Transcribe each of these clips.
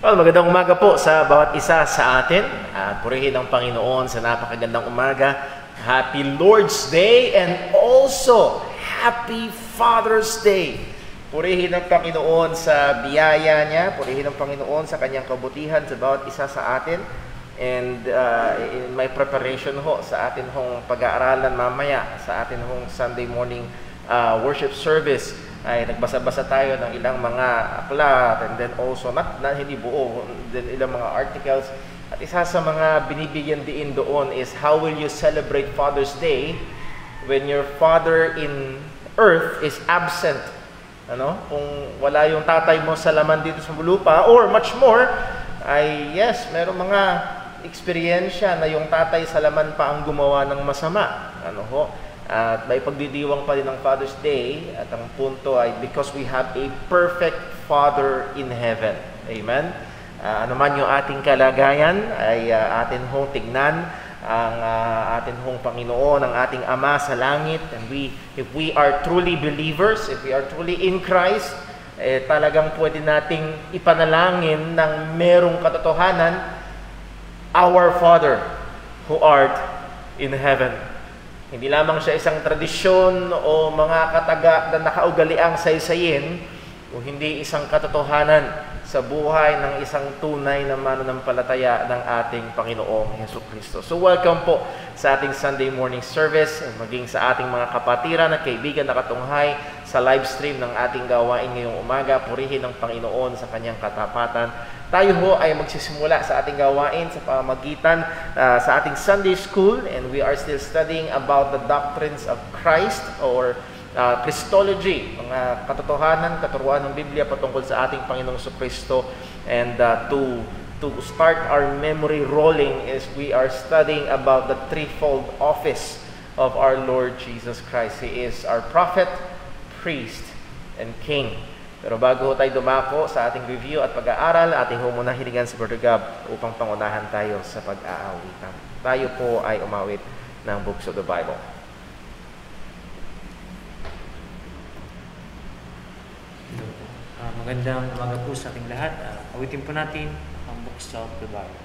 Well, magandang umaga po sa bawat isa sa atin. At purihin ang Panginoon sa napakagandang umaga. Happy Lord's Day and also Happy Father's Day. Purihin ang Panginoon sa biyaya niya. Purihin ang Panginoon sa kanyang kabutihan sa bawat isa sa atin. And in my preparation ho sa atin hong pag-aaralan mamaya, sa atin hong Sunday morning worship service, ay nagbasa-basa tayo ng ilang mga aklat, and then also, not hindi buo, then ilang mga articles. At isa sa mga binibigyan diin doon is, how will you celebrate Father's Day when your father in earth is absent? Ano? Kung wala yung tatay mo sa laman dito sa lupa, or much more, ay yes, merong mga eksperyensya na yung tatay sa laman pa ang gumawa ng masama. Ano ho? At may pagdidiwang pa din ng Father's Day, at ang punto ay because we have a perfect Father in heaven. Amen? Ano man yung ating kalagayan, ay atin hong tignan ang atin hong Panginoon, ang ating Ama sa langit. And if we are truly believers, if we are truly in Christ, talagang pwede nating ipanalangin ng merong katotohanan, Our Father who art in heaven. Hindi lamang siya isang tradisyon o mga kataga na nakaugaliang saysayin, o hindi isang katotohanan sa buhay ng isang tunay na mananampalataya ng ating Panginoong Jesucristo. So welcome po sa ating Sunday morning service, maging sa ating mga kapatiran at kaibigan na katunghay sa live stream ng ating gawain ngayong umaga. Purihin ng Panginoon sa kanyang katapatan. Tayo ho ay magsisimula sa ating gawain sa pamagitan sa ating Sunday school, and we are still studying about the doctrines of Christ, or Christology, mga katotohanan, katuruan ng Biblia patungkol sa ating Panginoong Jesucristo. And to start our memory rolling is we are studying about the threefold office of our Lord Jesus Christ. He is our prophet, priest, and king. Pero bago tayo dumako sa ating review at pag-aaral, ating muna hiligan si Brother Gab upang pangunahan tayo sa pag-aawitan. Tayo po ay umawit ng Books of the Bible. Magandang umaga po sa ating lahat. Awitin po natin ang Books of the Bible.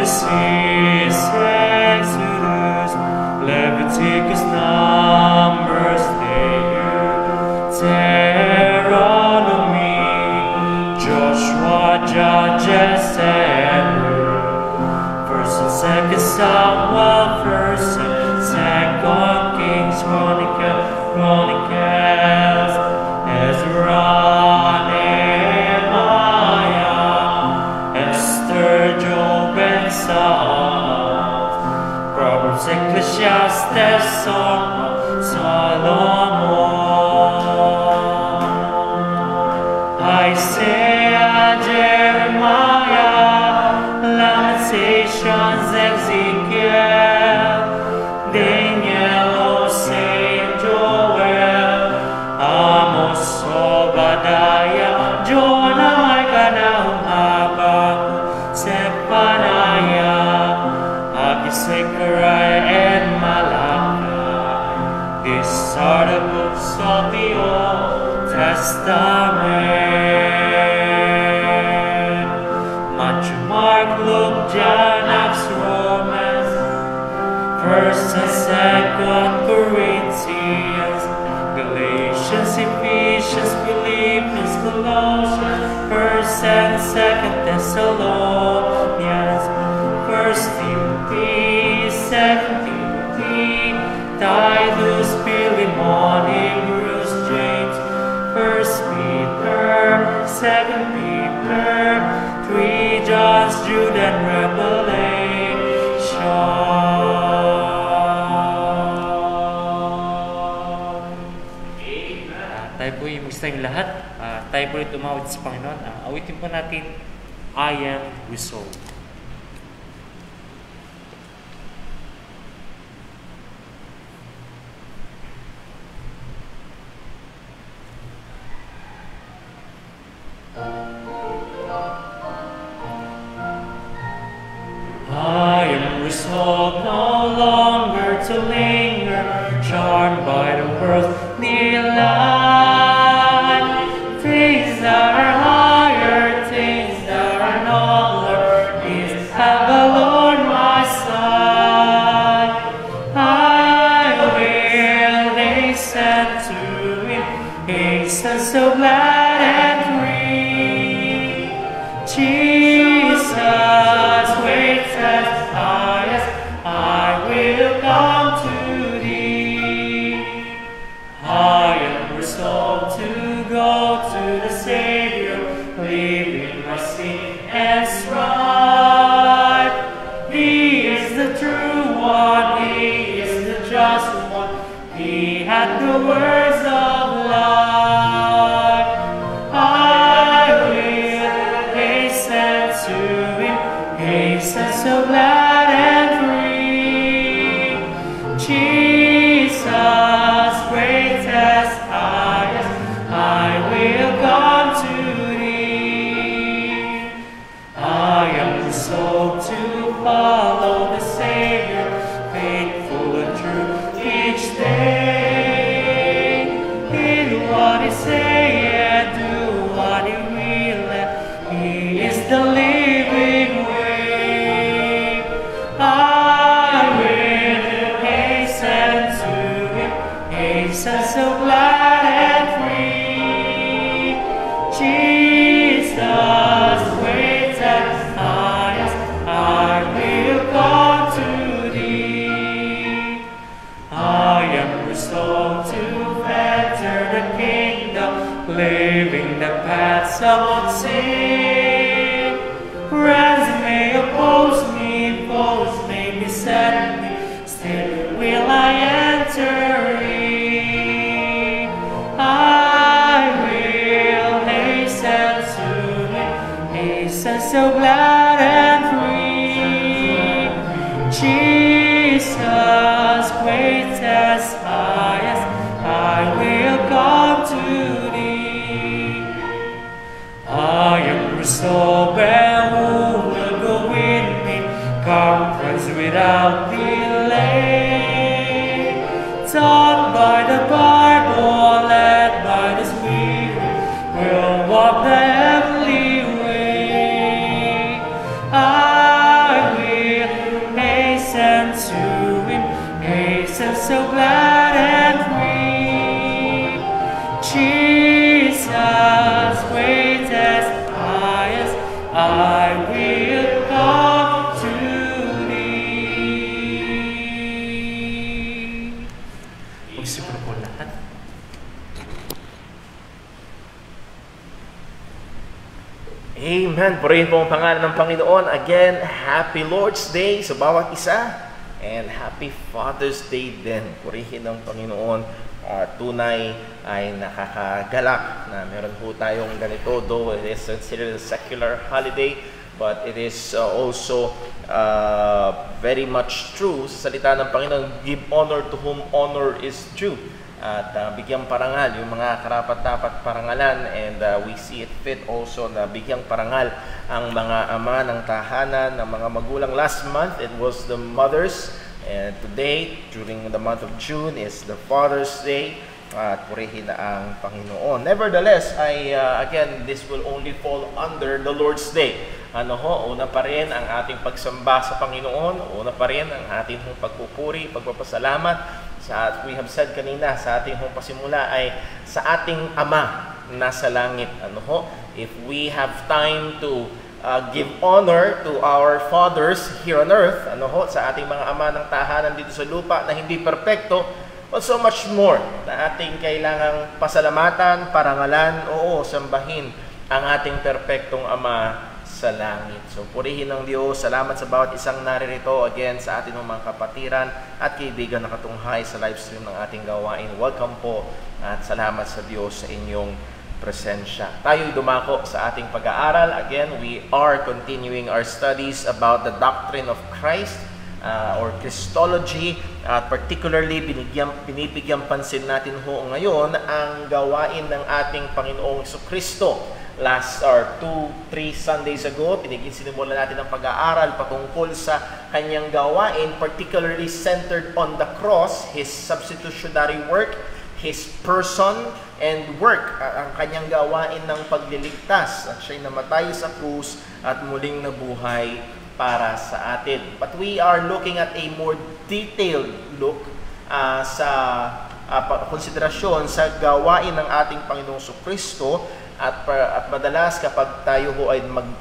Genesis, Exodus, Leviticus, Numbers, Deuteronomy, Joshua, Judges, and First and Second Samuel, First and Second Kings, Chronicles, Ezra, Nehemiah, Esther, Job, and Psalms, Proverbs, Ecclesiastes, Song of Solomon, Isaiah, Jeremiah, Lamentations, Ezekiel, Daniel, Hosea, Joel, Amos, Obadiah, Jonah, Micah, Nahum, Habakkuk, Zephaniah, Haggai, Zechariah, and Malachi. These are the books of the Old Testament. Matthew, Mark, Luke, John, Acts, Romans, First and Second Corinthians, Galatians, Ephesians, Philippians, Colossians, First and Second Thessalonians, First Timothy, Second Timothy, Titus, Philemon, Hebrews, James, First Peter, Second Peter, 3 John, Jude, and Revelation. Tayo po yung magstayong lahat. Tayo po rin tumawid sa Panginoon. Awitin po natin, I am resolved. I am resolved no longer to linger, charmed by the world's delight. Things that are higher, things that are nobler, is have the Lord my side. I will hasten to Him, hasten so glad and free. Jesus, wait as I will come to Thee. I am resolved to go to the Savior, leaving my sin and strife. He is the true one, He is the just one, He had the words of life. I will hasten to Him, hasten so glad and free. Jesus, greatest, highest, I will come to Thee. I am resolved to follow the Savior, faithful and true each day. In what He saith, do what He willeth, He is the living way. I will hasten to Him, hasten so glad and free. Jesus, greatest, highest, I will come to Thee. I am resolved to enter the kingdom, living the paths of sin. Friends may oppose me, foes may beset me, still will I enter in. I will hasten to Him, hasten so glad and free. Jesus, greatest, highest, I will come to Thee. I am resolved, and who will go with me? Conference without delay. Taught by the Bible, led by the Spirit, we'll walk the heavenly way. I will hasten to Him, hasten so glad and free. Jesus, greatest, highest, I will come to Thee. Magsipon po lahat. Amen. Purihin po ang pangalan ng Panginoon. Again, Happy Lord's Day sa bawat isa. And Happy Father's Day din. Purihin ng Panginoon. Tunay ay nakakagalak na meron po tayong ganito, though it is considered a secular holiday, but it is also very much true sa salita ng Panginoon, give honor to whom honor is due. At bigyang parangal yung mga karapat-dapat parangalan, and we see it fit also na bigyang parangal ang mga ama ng tahanan, ng mga magulang. Last month, it was the mothers. And today, during the month of June, is the Father's Day. At purihin na ang Panginoon. Nevertheless, again, this will only fall under the Lord's Day. Una pa rin ang ating pagsamba sa Panginoon. Una pa rin ang ating pagpupuri, pagpapasalamat. We have said kanina, sa ating pasimula ay sa ating Ama na sa langit. If we have time to give honor to our fathers here on earth, sa ating mga ama ng tahanan dito sa lupa na hindi perpekto, but so much more na ating kailangang pasalamatan, parangalan, sambahin ang ating perpektong Ama sa langit. So, purihin ng Diyos. Salamat sa bawat isang naririto. Again, sa ating mga kapatiran at kaibigan na katunghay sa live stream ng ating gawain. Welcome po at salamat sa Diyos sa inyong presensya. Tayo'y dumako sa ating pag-aaral. Again, we are continuing our studies about the doctrine of Christ. or Christology, at particularly binibigyan pansin natin ho ngayon ang gawain ng ating Panginoong Jesucristo. Last or 2-3 Sundays ago, sinimulan natin ang pag-aaral patungkol sa kanyang gawain, particularly centered on the cross, His substitutionary work, His person and work, ang kanyang gawain ng pagliligtas, at siya'y namatay sa krus at muling nabuhay para sa atin. But we are looking at a more detailed look sa konsiderasyon sa gawain ng ating Panginoong Jesucristo, at madalas kapag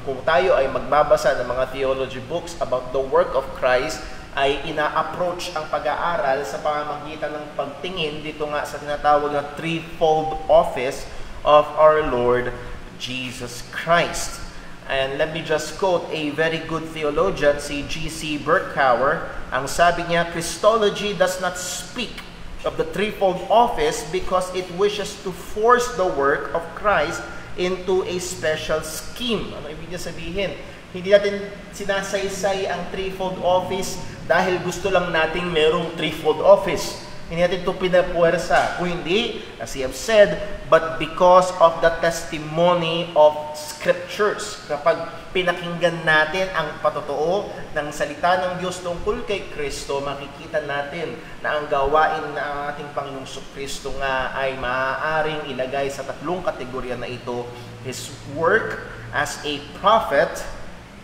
kung tayo ay magbabasa ng mga theology books about the work of Christ, ay ina-approach ang pag-aaral sa pamamagitan ng pagtingin dito nga sa tinatawag na threefold office of our Lord Jesus Christ. And let me just quote a very good theologian, si G.C. Berkouwer. Ang sabi niya, Christology does not speak of the threefold office because it wishes to force the work of Christ into a special scheme. Ano ibig niya sabihin? Hindi natin sinasaysay ang threefold office dahil gusto lang nating merong threefold office. Hindi natin ito pinapuwersa. Kung hindi, as he have said, but because of the testimony of Scriptures. Kapag pinakinggan natin ang patotoo ng salita ng Diyos tungkol kay Kristo, makikita natin na ang gawain ng ating Panginoong Kristo nga ay maaaring ilagay sa tatlong kategorya na ito: His work as a prophet,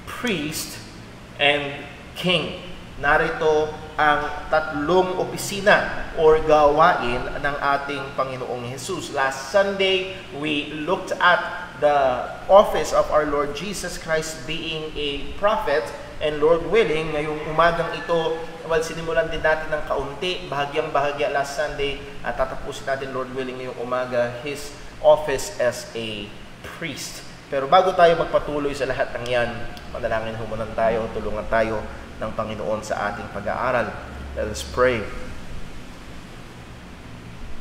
priest, and king. Narito ang tatlong opisina or gawain ng ating Panginoong Jesus. Last Sunday, we looked at the office of our Lord Jesus Christ being a prophet, and Lord willing, ngayong umagang ito, sinimulan din natin ng kaunti, bahagyang-bahagya last Sunday, at tatapusin natin, Lord willing, ngayong umaga, His office as a priest. Pero bago tayo magpatuloy sa lahat ng yan, manalangin humunan tayo, tulungan tayo ng Panginoon sa ating pag-aaral. Let us pray.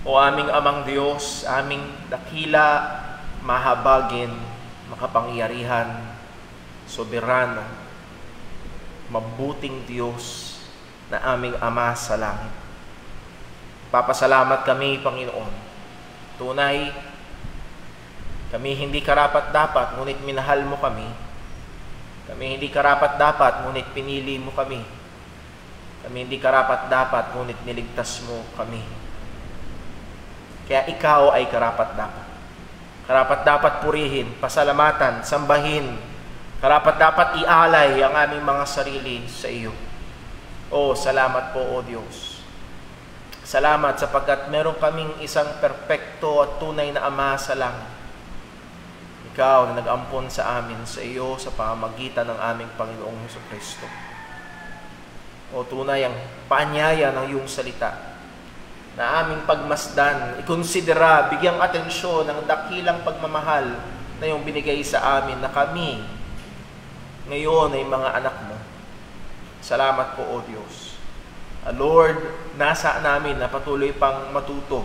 O aming Amang Diyos, aming dakila, mahabagin, makapangyarihan, soberano, mabuting Diyos na aming Ama sa langit. Papasalamat kami, Panginoon. Tunay, kami hindi karapat-dapat, ngunit minahal mo kami. Kami hindi karapat-dapat, ngunit pinili mo kami. Kami hindi karapat-dapat, ngunit niligtas mo kami. Kaya ikaw ay karapat-dapat. Karapat-dapat purihin, pasalamatan, sambahin. Karapat-dapat ialay ang aming mga sarili sa iyo. O, salamat po, O Diyos. Salamat sapagkat meron kaming isang perpekto at tunay na Ama sa langit. Ikaw na nag-ampon sa amin, sa iyo, sa pamamagitan ng aming Panginoong Jesucristo. O tunay ang paanyaya ng iyong salita na aming pagmasdan, ikonsidera, bigyang atensyon ng dakilang pagmamahal na iyong binigay sa amin na kami ngayon ay mga anak mo. Salamat po, O Diyos. Lord, nasa namin na patuloy pang matuto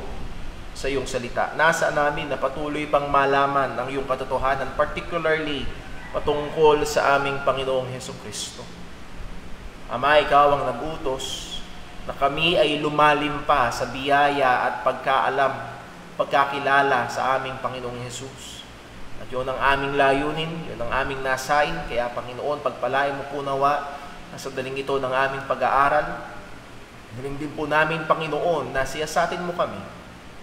sa iyong salita. Nasa namin na patuloy pang malaman ang iyong katotohanan, particularly patungkol sa aming Panginoong Jesucristo. Ama, ikaw ang nagutos na kami ay lumalim pa sa biyaya at pagkaalam, pagkakilala sa aming Panginoong Jesus. At yun ang aming layunin, yun ang aming nasain. Kaya Panginoon, pagpalain mo po nawa sa daling ito ng aming pag-aaral. Daling din po namin, Panginoon, na siyasatin mo kami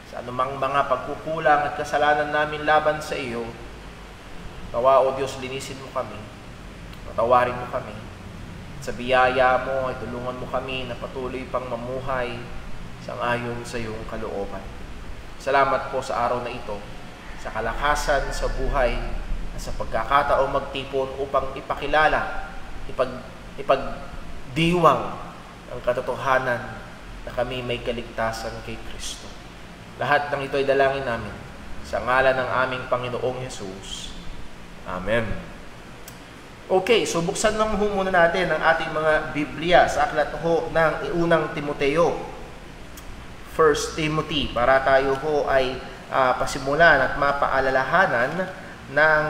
sa anumang mga pagkukulang at kasalanan namin laban sa iyo. Nawa, O Diyos, linisin mo kami, patawarin mo kami. Sa biyaya mo ay tulungan mo kami na patuloy pang mamuhay sang-ayon sa iyong kalooban. Salamat po sa araw na ito, sa kalakasan sa buhay, at sa pagkakataong magtipon upang ipakilala, ipagdiwang ang katotohanan na kami may kaligtasan kay Kristo. Lahat ng ito ay dalangin namin sa ngalan ng aming Panginoong Jesus. Amen. Okay, so buksan lang muna natin ang ating mga Biblia sa aklat ho ng unang Timoteo, 1 Timothy, para tayo ho ay pasimulan at mapaalalahanan ng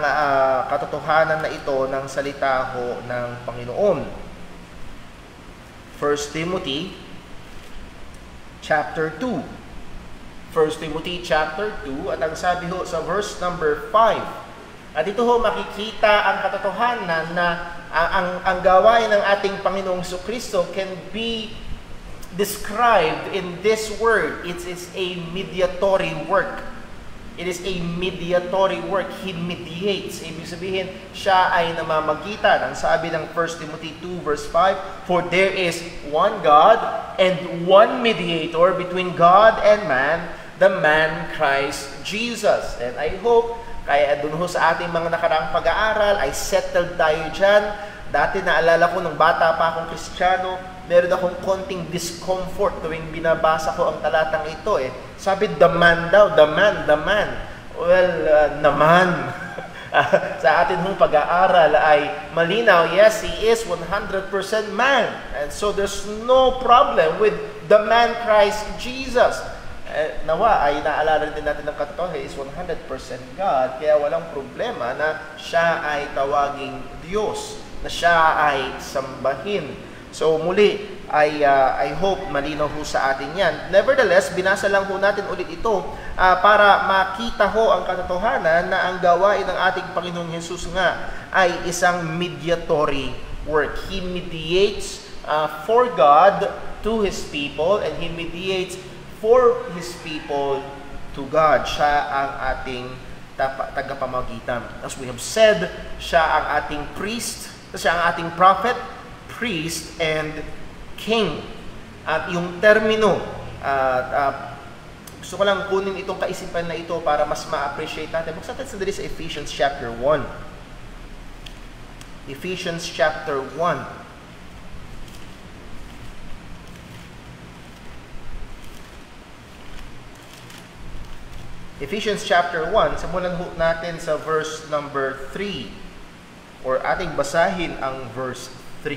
katotohanan na ito ng salita ho ng Panginoon. 1 1 Timothy chapter 2. 1 Timothy chapter 2, at ang sabi ho sa verse number 5. At ito ho makikita ang katotohanan na ang gawain ng ating Panginoong Jesucristo can be described in this word. It is a mediatory work. It is a mediatory work. He mediates. Ibig sabihin, siya ay namamagitan. Ang sabi ng 1 Timothy 2 verse 5, for there is one God and one mediator between God and man, the man Christ Jesus. And I hope, kaya dun ho sa ating mga nakaraang pag-aaral, ay settled tayo dyan. Dati naalala ko, nung bata pa akong Kristiyano, meron akong konting discomfort tuwing binabasa ko ang talatang ito. Sabi, the man daw, the man. Well, naman. Sa atin hong pag-aaral ay malinaw, yes, he is 100% man. And so there's no problem with the man Christ Jesus. Nawa ay naalala din natin ng katotohanan, he is 100% God, kaya walang problema na siya ay tawaging Diyos, na siya ay sambahin. So muli, I hope malinaw ho sa atin yan. Nevertheless, binasa lang ho natin ulit ito para makita ho ang katotohanan na ang gawain ng ating Panginoong Jesus nga ay isang mediatory work. He mediates for God to His people, and He mediates for His people to God. Siya ang ating tagapamagitan. As we have said, siya ang ating priest, siya ang ating prophet, priest, and king. At yung termino, gusto ko lang kunin itong kaisipan na ito para mas ma-appreciate natin. Buksan natin sandali sa Ephesians chapter 1. Ephesians chapter 1. Ephesians chapter 1, simulan ho natin sa verse number 3. Or ating basahin ang verse 3.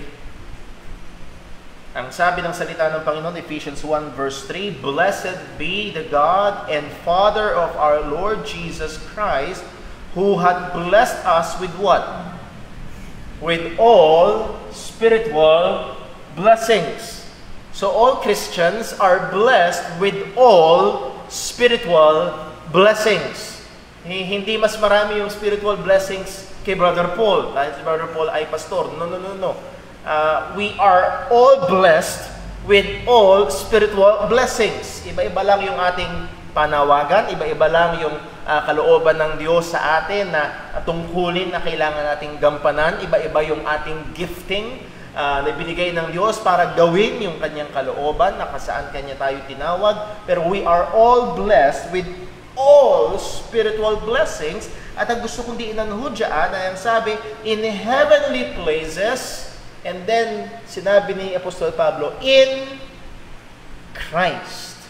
Ang sabi ng salita ng Panginoon, Ephesians 1 verse 3, blessed be the God and Father of our Lord Jesus Christ, who had blessed us with what? With all spiritual blessings. So all Christians are blessed with all spiritual blessings. Hindi mas marami yung spiritual blessings kay Brother Paul, dahil si Brother Paul ay pastor. No. We are all blessed with all spiritual blessings. Iba-iba lang yung ating panawagan, iba-iba lang yung kalooban ng Diyos sa atin na tungkulin na kailangan nating gampanan, iba-iba yung ating gifting na binigay ng Diyos para gawin yung kanyang kalooban na kasaan kanya tayo tinawag. Pero we are all blessed with all spiritual blessings. At ang gusto kong diinan ho dyan ay ang sabi, in heavenly places, and then sinabi ni Apostol Pablo, in Christ.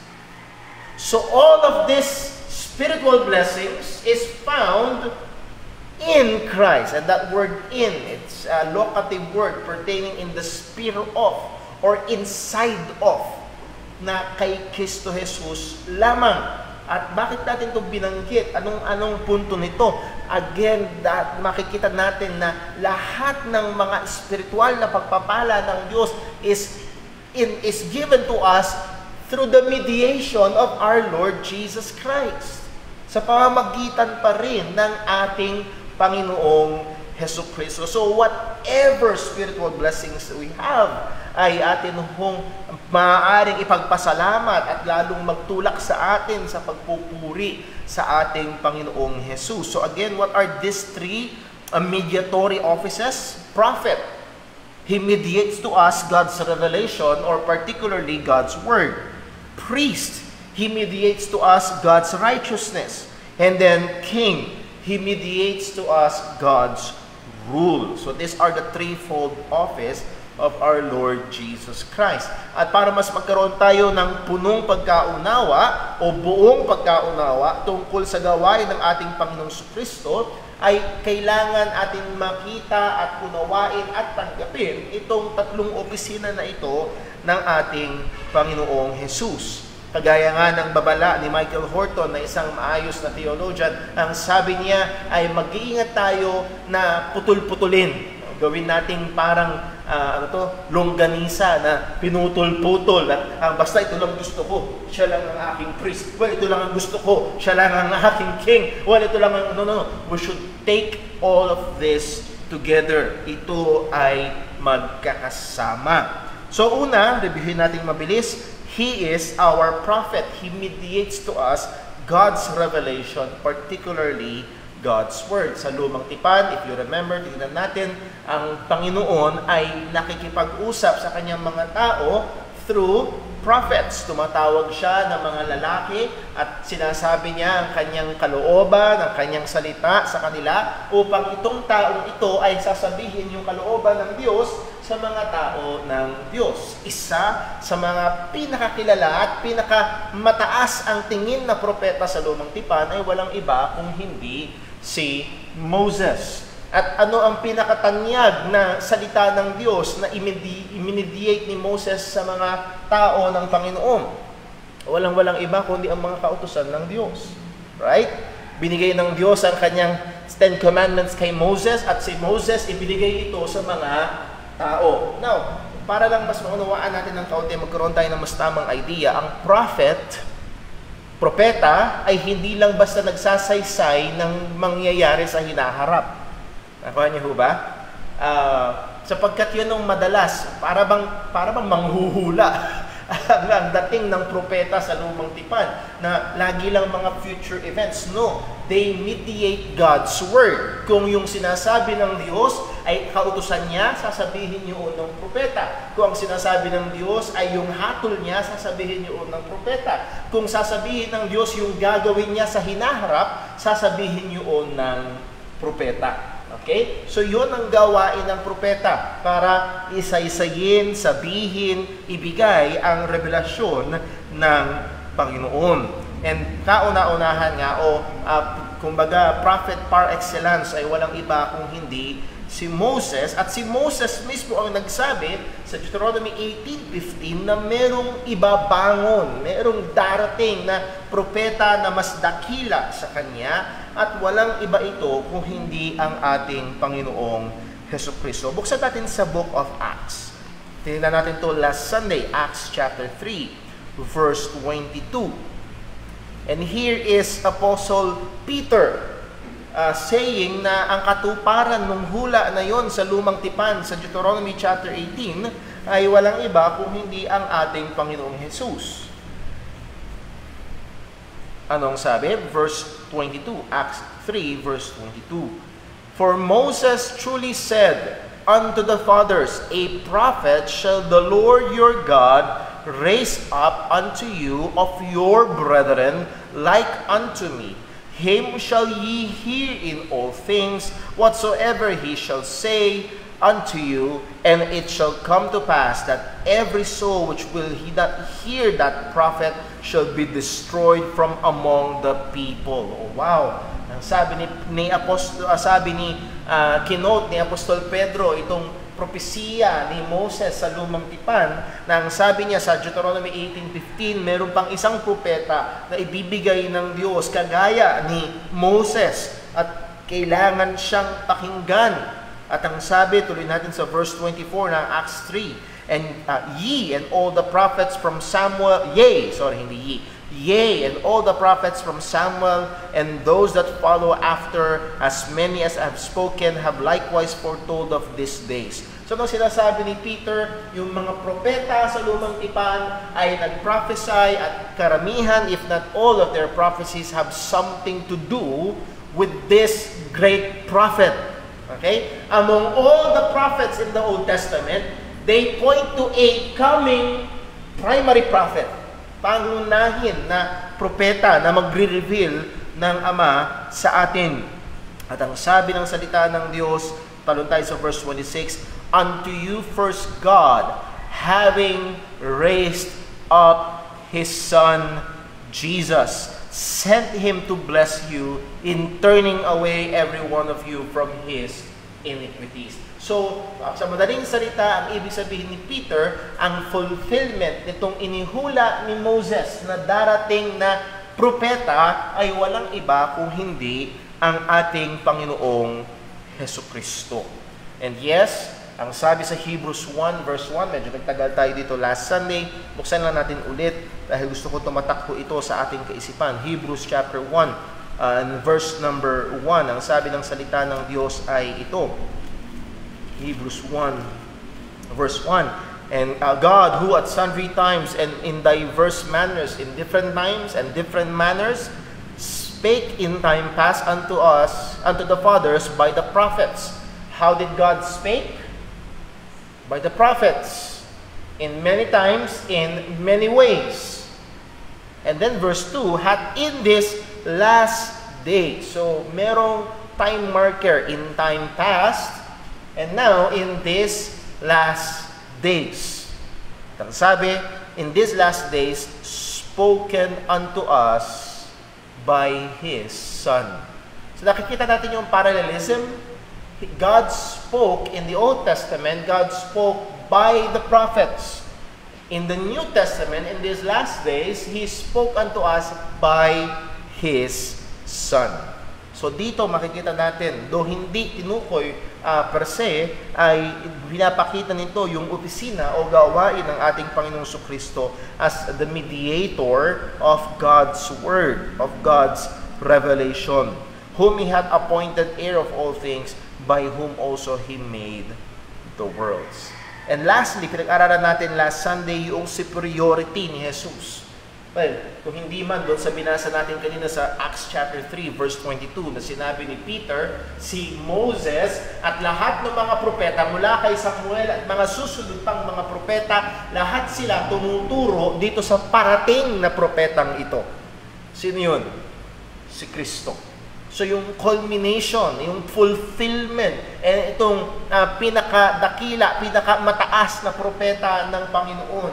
So all of these spiritual blessings is found in Christ. And that word in, it's a locative word pertaining in the sphere of, or inside of, na kay Kristo Jesus lamang. At bakit natin ito binanggit? Anong punto nito? Again, makikita natin na lahat ng mga spiritual na pagpapala ng Diyos is given to us through the mediation of our Lord Jesus Christ. Sa pamamagitan pa rin ng ating Panginoong Jesucristo. So whatever spiritual blessings we have, ay atin hong maaaring ipagpasalamat at lalong magtulak sa atin sa pagpupuri sa ating Panginoong Jesus. So again, what are these three mediatory offices? Prophet, he mediates to us God's revelation, or particularly God's word. Priest, he mediates to us God's righteousness. And then king, he mediates to us God's rule. So these are the threefold office of our Lord Jesus Christ. At para mas magkaroon tayo ng punong pagkaunawa o buong pagkaunawa tungkol sa gawain ng ating Panginoong Kristo, ay kailangan ating makita at unawain at tanggapin itong tatlong opisina na ito ng ating Panginoong Jesus. Kagaya nga ng babala ni Michael Horton na isang maayos na theologian, ang sabi niya ay mag-iingat tayo na putol-putulin. Gawin nating parang longganisa na pinutol-putol. At basta ito lang gusto ko, siya lang ang aking priest. Well, ito lang ang gusto ko, siya lang ang aking king. Well, ito lang ang... No. We should take all of this together. Ito ay magkakasama. So una, reviewin natin mabilis. He is our prophet. He mediates to us God's revelation, particularly God's Word. Sa Lumang Tipan, if you remember, tingnan natin, ang Panginoon ay nakikipag-usap sa kanyang mga tao through prophets. Tumatawag siya ng mga lalaki at sinasabi niya ang kanyang kalooban, ang kanyang salita sa kanila upang itong taong ito ay sasabihin yung kalooban ng Diyos sa mga tao ng Diyos. Isa sa mga pinakakilala at pinakamataas ang tingin na propeta sa Lumang Tipan ay walang iba kung hindi si Moses. At ano ang pinakatanyag na salita ng Diyos na imediate ni Moses sa mga tao ng Panginoon? Walang iba kundi ang mga kautusan ng Diyos. Right? Binigay ng Diyos ang kanyang 10 commandments kay Moses at si Moses ibinigay ito sa mga tao. Now, para lang mas maunawaan natin ng kaunti, magkaroon tayo ng mas tamang idea, ang propeta ay hindi lang basta nagsasaysay ng mangyayari sa hinaharap. Nakuha niyo ba? Sapagkat yun ang madalas, para bang manghuhula ang dating ng propeta sa Lumang Tipan na lagi lang mga future events. No, they mediate God's Word. Kung yung sinasabi ng Diyos ay kautusan niya, sasabihin yun ng propeta. Kung ang sinasabi ng Diyos ay yung hatol niya, sasabihin yun ng propeta. Kung sasabihin ng Diyos yung gagawin niya sa hinaharap, sasabihin yun ng propeta. Okay? So yun ang gawain ng propeta para isa-isayin, sabihin, ibigay ang revelasyon ng Panginoon. And kauna-unahan nga kumbaga prophet par excellence ay walang iba kung hindi si Moses. At si Moses mismo ang nagsabi sa Deuteronomy 18:15 na merong ibabangon, merong darating na propeta na mas dakila sa kanya at walang iba ito kung hindi ang ating Panginoong Hesukristo. Buksan natin sa Book of Acts. Tinignan natin to last Sunday, Acts chapter 3, verse 22. And here is Apostle Peter saying na ang katuparan ng hula na yon sa Lumang Tipan sa Deuteronomy chapter 18 ay walang iba kung hindi ang ating Panginoong Jesus. Anong sabi? Verse 22, Acts 3, verse 22. For Moses truly said unto the fathers, a prophet shall the Lord your God raise up unto you of your brethren like unto me. Him shall ye hear in all things, whatsoever he shall say unto you, and it shall come to pass that every soul which will hear that prophet shall be destroyed from among the people. Oh, wow! Ang sabi ni kinote ni Apostol Pedro itong propesiya ni Moses sa Lumang Tipan na ang sabi niya sa Deuteronomy 18:15, meron pang isang propeta na ibibigay ng Diyos kagaya ni Moses at kailangan siyang pakinggan. At ang sabi, tuloy natin sa verse 24 ng Acts 3, and ye and all the prophets from Samuel, and all the prophets from Samuel and those that follow after, as many as have spoken, have likewise foretold of these days. So, nung sinasabi ni Peter, yung mga propeta sa Lumang Tipan ay nag-prophesy at karamihan, if not all of their prophecies, have something to do with this great prophet. Okay? Among all the prophets in the Old Testament, they point to a coming primary prophet. Pangunahin na propeta na magre-reveal ng Ama sa atin. At ang sabi ng salita ng Diyos, talon tayo sa verse 26, unto you first God, having raised up His Son, Jesus, sent Him to bless you in turning away every one of you from his iniquities. So, sa madaling salita, ang ibig sabihin ni Peter, ang fulfillment nitong inihula ni Moses na darating na propeta ay walang iba kung hindi ang ating Panginoong Hesukristo. And yes, ang sabi sa Hebrews 1 verse 1, medyo nagtagal tayo dito last Sunday, buksan lang natin ulit dahil gusto ko tumatak po ito sa ating kaisipan. Hebrews chapter 1 and verse number 1, ang sabi ng salita ng Diyos ay ito. Hebrews 1 verse 1, and God who at sundry times and in diverse manners, in different times and different manners, spake in time past unto us, unto the fathers by the prophets. How did God speak? By the prophets, in many times, in many ways. And then verse 2, hath in this last day. So, merong time marker in time past, and now in this last days. Ang sabi, in these last days, spoken unto us by His Son. So, nakikita natin yung parallelism. God spoke in the Old Testament, God spoke by the prophets. In the New Testament, in these last days, He spoke unto us by His Son. So dito makikita natin, though hindi tinukoy per se, ay pinapakita nito yung opisina o gawain ng ating Panginoong Jesucristo as the mediator of God's Word, of God's revelation, whom He had appointed heir of all things, by whom also He made the worlds. And lastly, pinag-aralan natin last Sunday yung superiority ni Jesus. Well, kung hindi man doon sa binasa natin kanina sa Acts chapter 3 verse 22 na sinabi ni Peter, si Moses at lahat ng mga propeta mula kay Samuel at mga susunod pang mga propeta, lahat sila tumuturo dito sa parating na propetang ito. Sino yun? Si Kristo. So yung culmination, yung fulfillment, and itong pinakadakila, pinakamataas na propeta ng Panginoon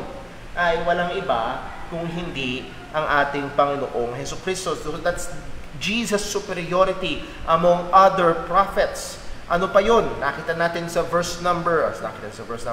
ay walang iba kung hindi ang ating Panginoong Jesucristo. So that's Jesus' superiority among other prophets. Ano pa yun? Nakita natin sa verse number,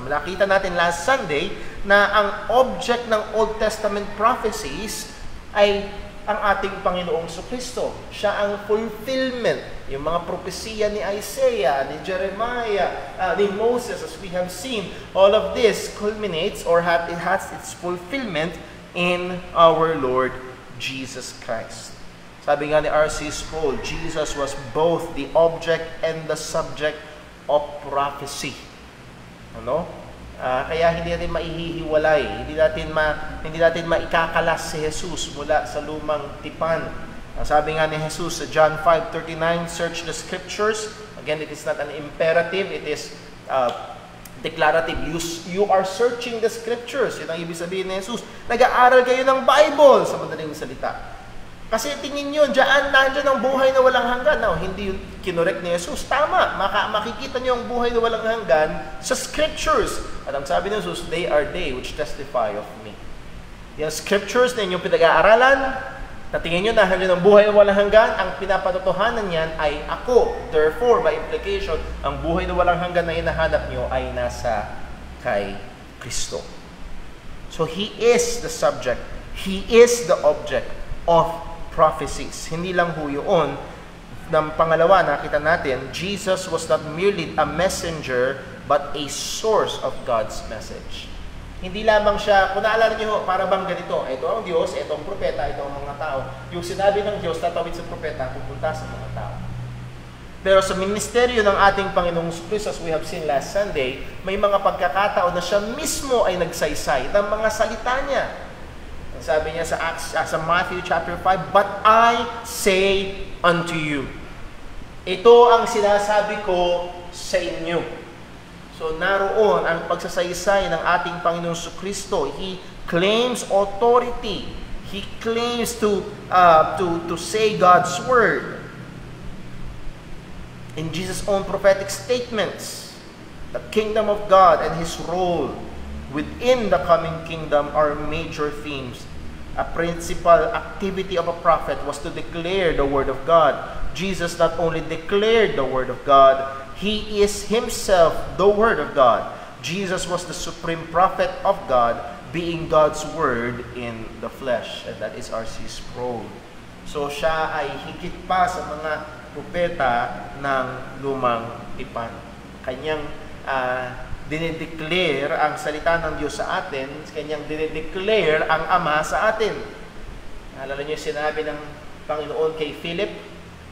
nakita natin last Sunday na ang object ng Old Testament prophecies ay ang ating Panginoong Jesucristo. Siya ang fulfillment. Yung mga propesiya ni Isaiah, ni Jeremiah, ni Moses, as we have seen, all of this culminates or it has its fulfillment in our Lord Jesus Christ. Sabi nga ni R.C. Sproul, Jesus was both the object and the subject of prophecy. Ano? Kaya hindi natin maihihiwalay, hindi natin maikakalas si Jesus mula sa lumang tipan. Sabi nga ni Jesus sa John 5:39, search the scriptures. Again, it is not an imperative, it is declarative. You are searching the scriptures. Yun ang ibig sabihin ni Jesus. Nag-aaral kayo ng Bible sa madaling salita. Kasi tingin nyo, nandiyan ang buhay na walang hanggan. Now, hindi yun kinorek ni Jesus. Tama, makikita nyo ang buhay na walang hanggan sa scriptures. At ang sabi ni Jesus, they are they which testify of me. Yung scriptures na inyong pinag-aaralan, na tingin nyo na nandiyan ang buhay na walang hanggan, ang pinapatotohanan niyan ay ako. Therefore, by implication, ang buhay na walang hanggan na hinahanap nyo ay nasa kay Kristo. So, He is the subject. He is the object of prophecies. Hindi lang ho yun. Ng pangalawa, nakita natin, Jesus was not merely a messenger, but a source of God's message. Hindi lamang siya, kung naalala niyo, para bang ganito, ito ang Diyos, ito ang propeta, ito ang mga tao. Yung sinabi ng Diyos, tatawid sa propeta, pupunta sa mga tao. Pero sa ministeryo ng ating Panginoong Jesucristo, as we have seen last Sunday, may mga pagkakataon na siya mismo ay nagsaysay ng mga salita niya. Sabi niya sa Matthew chapter 5, but I say unto you. Ito ang sinasabi ko sa inyo. So naroon ang pagsasaysay ng ating Panginoong Jesucristo. He claims authority. He claims to say God's word. In Jesus' own prophetic statements, the kingdom of God and His role within the coming kingdom are major themes. A principal activity of a prophet was to declare the Word of God. Jesus not only declared the Word of God, He is Himself the Word of God. Jesus was the supreme prophet of God, being God's Word in the flesh. And that is R.C. Sproul. So siya ay higit pa sa mga propeta ng lumang tipan. Kanyang dinedeclare ang salita ng Diyos sa atin, kanyang dinedeclare ang Ama sa atin. Naalala niyo sinabi ng Panginoon kay Philip?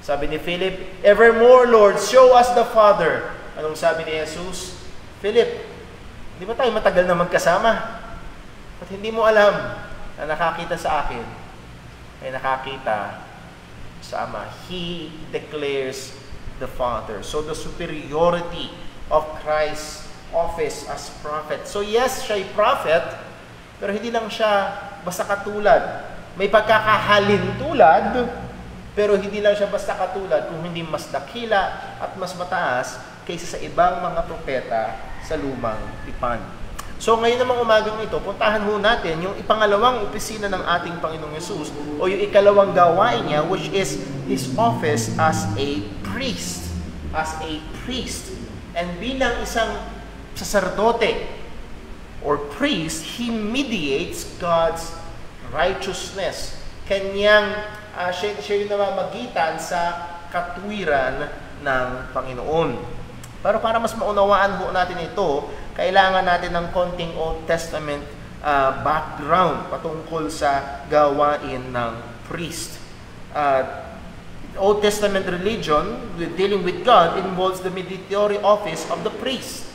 Sabi ni Philip, "Evermore, Lord, show us the Father." Anong sabi ni Jesus? "Philip, di ba tayo matagal na magkasama? At hindi mo alam na nakakita sa akin ay nakakita sa Ama." He declares the Father. So the superiority of Christ's office as prophet. So yes, siya'y prophet, pero hindi lang siya basta katulad. May pagkakahalin tulad, pero hindi lang siya basta katulad, kung hindi mas dakila at mas mataas kaysa sa ibang mga propeta sa lumang tipan. So ngayon namang umagang ito, puntahan ho natin yung ipangalawang opisina ng ating Panginoong Yesus o yung ikalawang gawain niya, which is His office as a priest. As a priest. And bilang isang saserdote or priest, He mediates God's righteousness. Kanyang, siya yung namamagitan sa katwiran ng Panginoon. Pero para mas maunawaan ho natin ito, kailangan natin ng konting Old Testament background patungkol sa gawain ng priest. Old Testament religion, dealing with God, involves the mediatory office of the priest.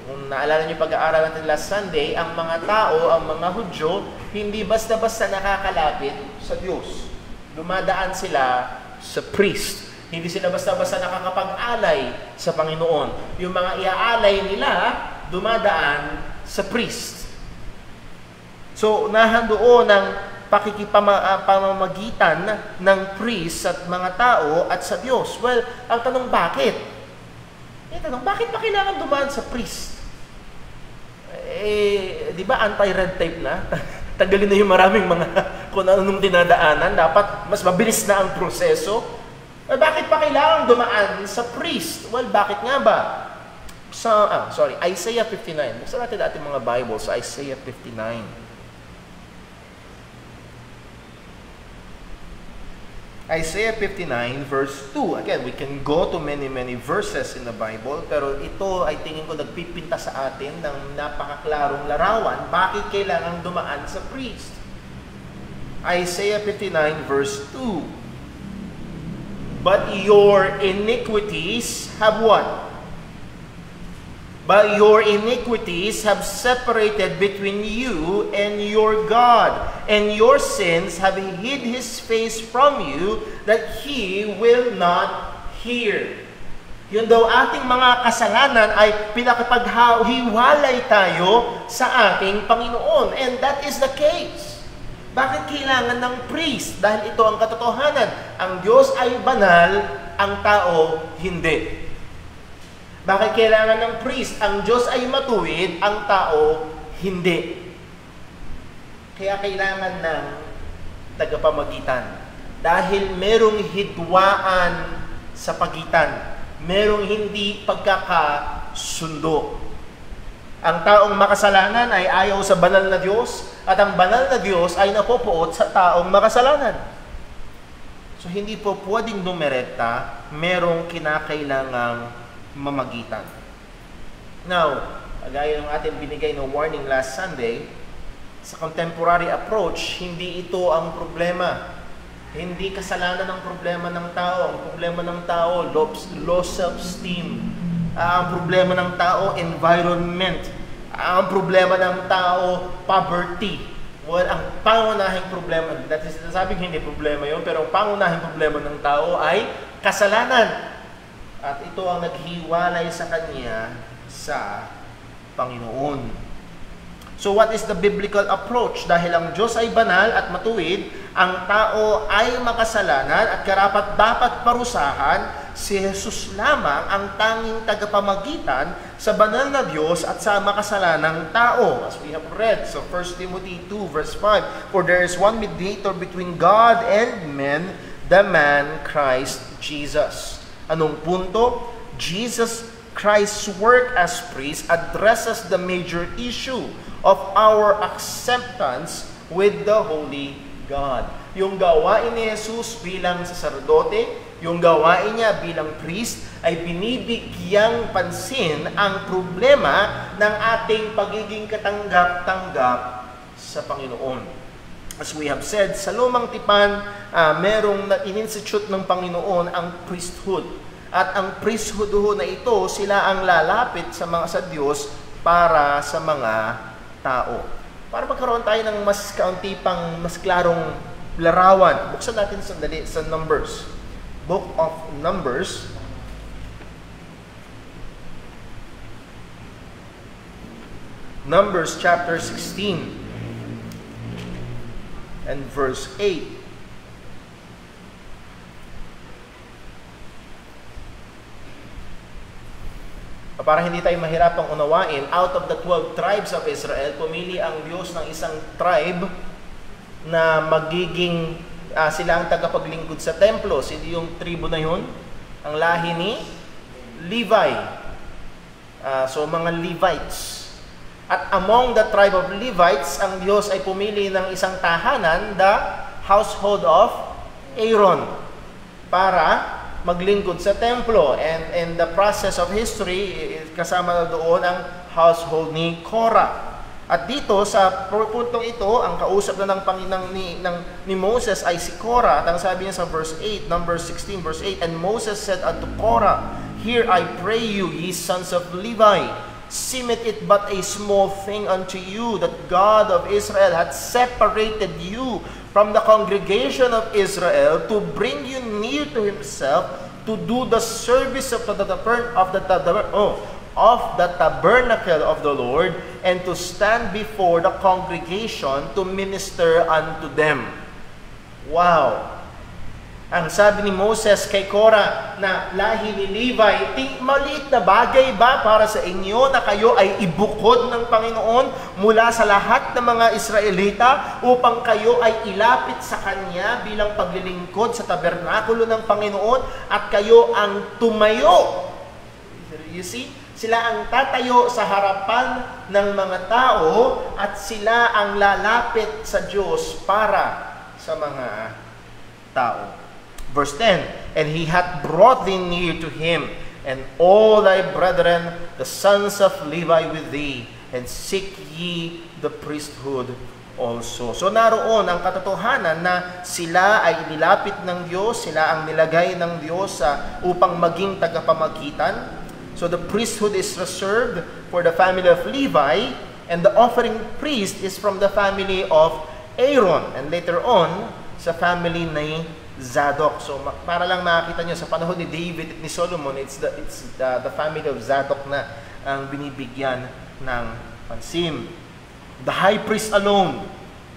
Kung naalala niyo pag-aaral natin last Sunday, ang mga tao, ang mga Hudyo, hindi basta-basta nakakalapit sa Diyos. Dumadaan sila sa priest. Hindi sila basta-basta nakakapag-alay sa Panginoon. Yung mga iaalay nila, dumadaan sa priest. So, nahandoon ng pakikipamamagitan ng priest at mga tao at sa Diyos. Well, ang tanong bakit? Bakit pa kailangan dumaan sa priest? Di ba anti-red tape na? Tagalin na yung maraming mga kung anong dinadaanan. Dapat mas mabilis na ang proseso. Bakit pa kailangan dumaan sa priest? Well, bakit nga ba? Isaiah 59. Buksan natin ating mga Bible sa Isaiah 59. Isaiah 59 verse 2. Again, we can go to many verses in the Bible, pero ito ay tingin ko nagpipinta sa atin ng napakaklarong larawan. Bakit kailangan dumaan sa priest? Isaiah 59 verse 2. But your iniquities have what? But your iniquities have separated between you and your God, and your sins have hid His face from you, that He will not hear. Yun daw ating mga kasalanan ay pinakipaghiwalay tayo sa ating Panginoon. And that is the case. Bakit kailangan ng priest? Dahil ito ang katotohanan. Ang Diyos ay banal, ang tao hindi. Bakit kailangan ng priest? Ang Diyos ay matuwid, ang tao hindi. Kaya kailangan ng tagapamagitan. Dahil merong hidwaan sa pagitan. Merong hindi pagkakasundo. Ang taong makasalanan ay ayaw sa banal na Diyos, at ang banal na Diyos ay napopuot sa taong makasalanan. So hindi po pwedeng dumirekta, merong kinakailangang mamagitan. Now, gaya ng ating binigay na warning last Sunday, sa contemporary approach, hindi ito ang problema. Hindi kasalanan ang problema ng tao. Ang problema ng tao, low self-esteem. Ang problema ng tao, environment. Ang problema ng tao, poverty. Well, ang pangunahing problema, that is, sabi ko hindi problema yun, pero ang pangunahing problema ng tao ay kasalanan. At ito ang naghiwalay sa kanya sa Panginoon. So what is the biblical approach? Dahil ang Diyos ay banal at matuwid, ang tao ay makasalanan at karapat-dapat parusahan, si Jesus lamang ang tanging tagapamagitan sa banal na Diyos at sa makasalanang tao. As we have read, so 1 Timothy 2 verse 5, For there is one mediator between God and men, the man Christ Jesus. Anong punto? Jesus Christ's work as priest addresses the major issue of our acceptance with the Holy God. Yung gawain ni Jesus bilang saserdote, yung gawain niya bilang priest ay binibigyang pansin ang problema ng ating pagiging katanggap-tanggap sa Panginoon. As we have said, sa Lumang Tipan, merong in-institute ng Panginoon ang priesthood. At ang priesthood na ito, sila ang lalapit sa Diyos para sa mga tao. Para magkaroon tayo ng mas kaunti pang, mas klarong larawan. Buksan natin sandali sa Numbers. Book of Numbers. Numbers chapter 16 and verse 8. Para hindi tayo mahirapang unawain, out of the 12 tribes of Israel, pumili ang Diyos ng isang tribe na magiging sila ang tagapaglingkod sa templo. Sino yung tribo na yun? Ang lahi ni Levi. So mga Levites. At among the tribe of Levites, ang Diyos ay pumili ng isang tahanan, the household of Aaron, para maglingkod sa templo. And in the process of history, kasama na doon ang household ni Korah. At dito sa puntong ito, ang kausap na ng Panginoon ni Moses ay si Korah. At ang sabi niya sa verse 8, number 16 verse 8, "And Moses said unto Korah, Hear I pray you, ye sons of Levi, seemeth it but a small thing unto you that God of Israel hath separated you from the congregation of Israel to bring you near to himself, to do the service of the tabernacle of the Lord, and to stand before the congregation to minister unto them." Wow! Ang sabi ni Moses kay Korah na lahi ni Levi, maliit na bagay ba para sa inyo na kayo ay ibukod ng Panginoon mula sa lahat ng mga Israelita upang kayo ay ilapit sa Kanya bilang paglilingkod sa tabernakulo ng Panginoon at kayo ang tumayo? You see? Sila ang tatayo sa harapan ng mga tao at sila ang lalapit sa Diyos para sa mga tao. Verse 10, "And he hath brought thee near to him, and all thy brethren, the sons of Levi with thee, and seek ye the priesthood also." So naroon ang katotohanan na sila ay inilapit ng Diyos, sila ang nilagay ng Diyos upang maging tagapamagitan. So the priesthood is reserved for the family of Levi, and the offering priest is from the family of Aaron, and later on sa family ni Zadok. So para lang makita nyo, sa panahon ni David at ni Solomon, it's the family of Zadok na ang binibigyan ng pansin. The high priest alone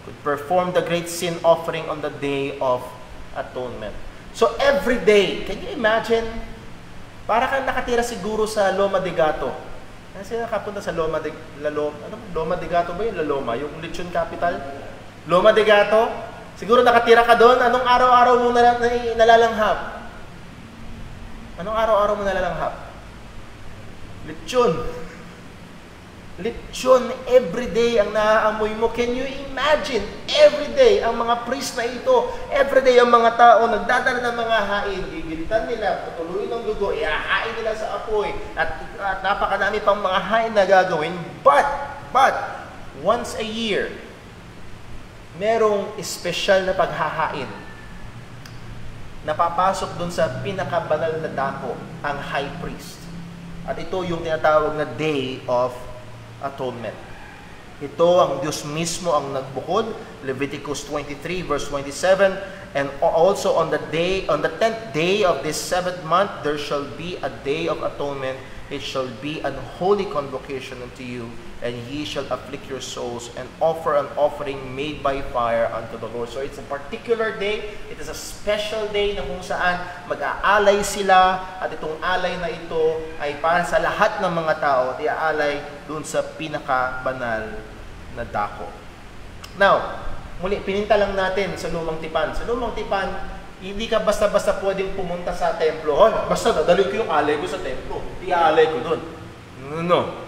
could perform the great sin offering on the Day of Atonement. So every day, can you imagine? Para kang nakatira siguro sa Loma de Gato. Kasi nakapunta sa Loma de Gato ba yun? La Loma, yung lechon capital? Loma de Gato? Siguro nakatira ka doon, anong araw-araw mo nalalanghap? Anong araw-araw mo nalalanghap? Lechon. Lechon, everyday ang naaamoy mo. Can you imagine? Everyday, ang mga priest na ito, everyday ang mga tao nagdadala ng mga hain, gigilitan nila, patuloy ng dugo, iahain nila sa apoy, at napakadami pang mga hain na gagawin. But, once a year, merong espesyal na paghahain. Napapasok dun sa pinakabanal na dako, ang high priest. At ito yung tinatawag na Day of Atonement. Ito ang Diyos mismo ang nagbukod, Leviticus 23 verse 27, and also on the 10th day of this 7th month, there shall be a day of atonement. It shall be an holy convocation unto you, and ye shall afflict your souls and offer an offering made by fire unto the Lord. So it's a particular day. It is a special day na kung saan mag-aalay sila, at itong alay na ito ay para sa lahat ng mga tao at iaalay dun sa pinakabanal na dako. Now, muli, pininta lang natin sa Lumang Tipan. Sa Lumang Tipan, hindi ka basta-basta pwedeng pumunta sa templo. Basta dadalhin ko yung alay ko sa templo. Iaalay ko dun. No.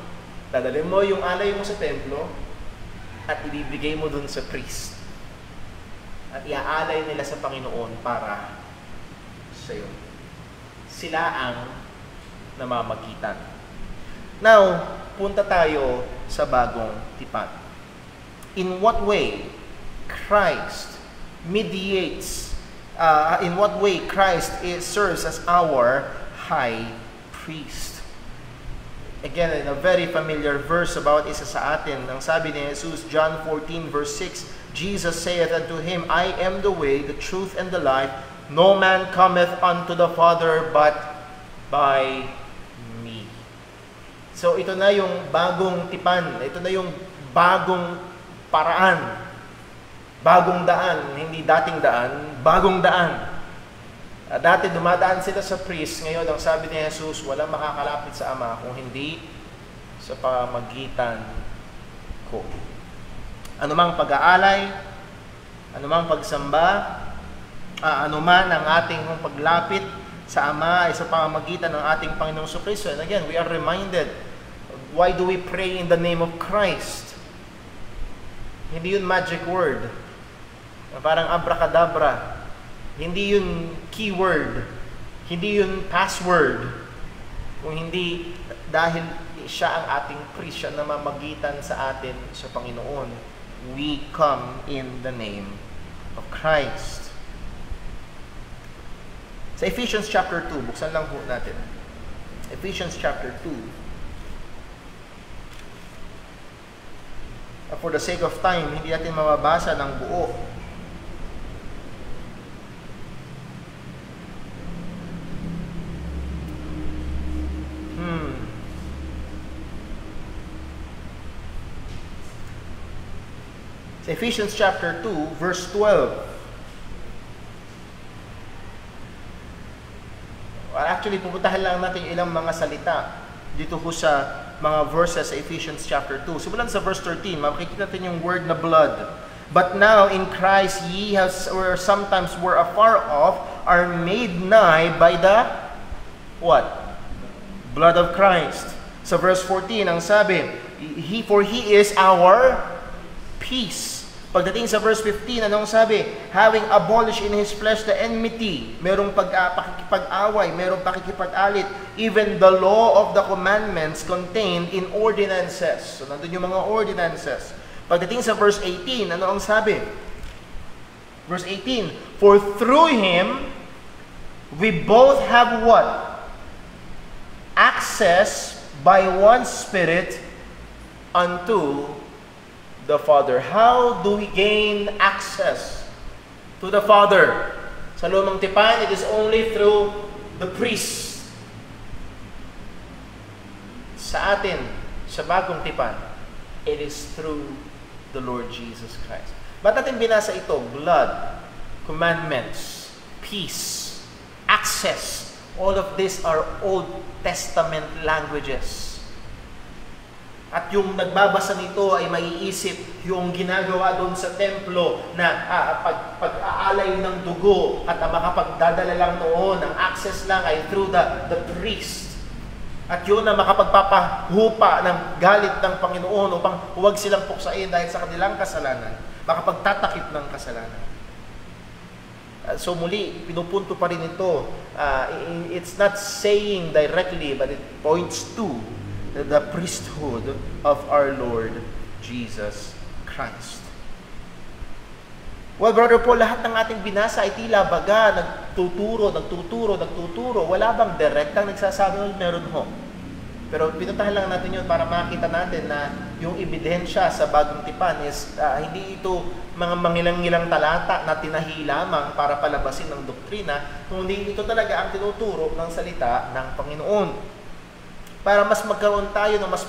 Dadalhin mo yung alay mo sa templo at ibibigay mo dun sa priest. At iaalay nila sa Panginoon para sa iyo. sila ang namamagitan. Now, punta tayo sa bagong tipan. In what way Christ mediates, in what way Christ serves as our high priest. Again, in a very familiar verse about isa sa atin, ang sabi ni Jesus, John 14 verse 6, Jesus saith unto him, I am the way, the truth, and the life. No man cometh unto the Father but by me. So ito na yung bagong tipan, ito na yung bagong paraan, bagong daan, hindi dating daan, bagong daan. Dati dumadaan sila sa priest, ngayon ang sabi ni Jesus, walang makakalapit sa Ama kung hindi sa pamamagitan ko. Anumang pag-aalay, anumang pagsamba, anuman ang ating paglapit sa Ama ay sa pamamagitan ng ating Panginoong Kristo. And again, we are reminded, why do we pray in the name of Christ? Hindi yun magic word, parang abracadabra. Hindi yun keyword, hindi yun password, kung hindi dahil siya ang ating priest, siya na mamagitan sa atin sa Panginoon. We come in the name of Christ. Sa Ephesians chapter 2, buksan lang po natin. Ephesians chapter 2. For the sake of time, hindi natin mababasa ng buo. Sa Ephesians chapter 2, verse 12. Well, actually, pupuntahan lang natin ilang mga salita dito ho sa mga verses sa Ephesians chapter 2. Simulan sa verse 13, makikita natin yung word na blood. But now in Christ ye have, or sometimes were afar off, are made nigh by the what? Blood of Christ. Sa verse 14, ang sabi, for He is our peace. Pagdating sa verse 15, anong sabi? Having abolished in His flesh the enmity, merong pakikipag-away, merong pakikipag-alit, even the law of the commandments contained in ordinances. So, nandun yung mga ordinances. Pagdating sa verse 18, ano ang sabi? Verse 18, for through Him, we both have what? Access by one Spirit unto the Father. How do we gain access to the Father? Sa lumang tipan, it is only through the priest. Sa atin, sa bagong tipan, it is through the Lord Jesus Christ. Ba't natin binasa ito? Blood, commandments, peace, access. All of these are Old Testament languages. At yung nagbabasa nito ay maiisip yung ginagawa doon sa templo na pag-aalay ng dugo at makapagdadala lang noon, ang access lang ay through the priest. At yun na makapagpapahupa ng galit ng Panginoon upang huwag silang puksain dahil sa kanilang kasalanan, makapagtatakip ng kasalanan. So muli, pinupunto pa rin ito. It's not saying directly, but it points to the priesthood of our Lord Jesus Christ. Well, Brother Paul, lahat ng ating binasa ay tila baga, nagtuturo. Wala bang direktang nagsasabi? Meron ho. Pero pinuntahan lang natin yun para makita natin na yung ebidensya sa bagong tipan is hindi ito mga mangilang-ilang talata na tinahi lamang para palabasin ng doktrina, kundi ito talaga ang tinuturo ng salita ng Panginoon. Para mas magkaroon tayo ng mas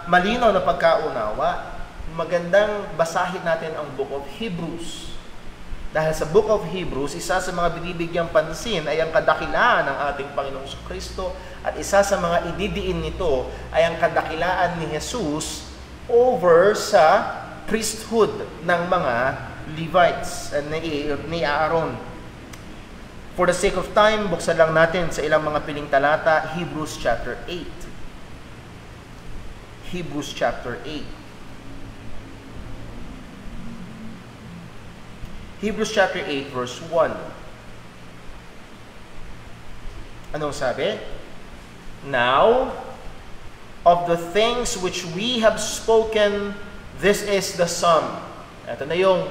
malinaw na pagkaunawa, magandang basahin natin ang Book of Hebrews. Dahil sa Book of Hebrews, isa sa mga binibigyang pansin ay ang kadakilaan ng ating Panginoong Kristo at isa sa mga ididiin nito ay ang kadakilaan ni Jesus over sa priesthood ng mga Levites ni Aaron. For the sake of time, buksan lang natin sa ilang mga piling talata, Hebrews chapter 8. Hebrews chapter 8. Hebrews chapter 8 verse 1. Anong sabi? Now, of the things which we have spoken, this is the sum. Ito na yung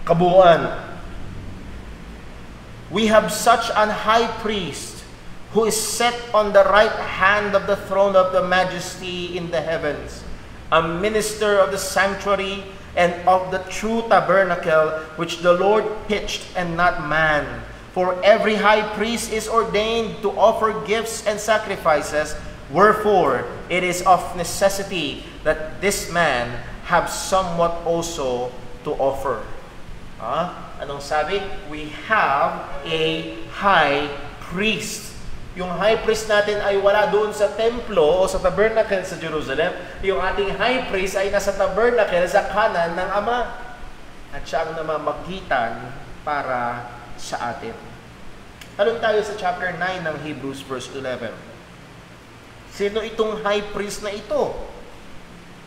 kabuuan. We have such an high priest who is set on the right hand of the throne of the majesty in the heavens, a minister of the sanctuary and of the true tabernacle which the Lord pitched and not man. For every high priest is ordained to offer gifts and sacrifices, wherefore it is of necessity that this man have somewhat also to offer. Anong sabi? We have a high priest. Yung high priest natin ay wala doon sa templo o sa tabernacle sa Jerusalem. Yung ating high priest ay nasa tabernacle sa kanan ng Ama. At siya ang namamagitan para sa atin. Talon tayo sa chapter 9 ng Hebrews verse 11. Sino itong high priest na ito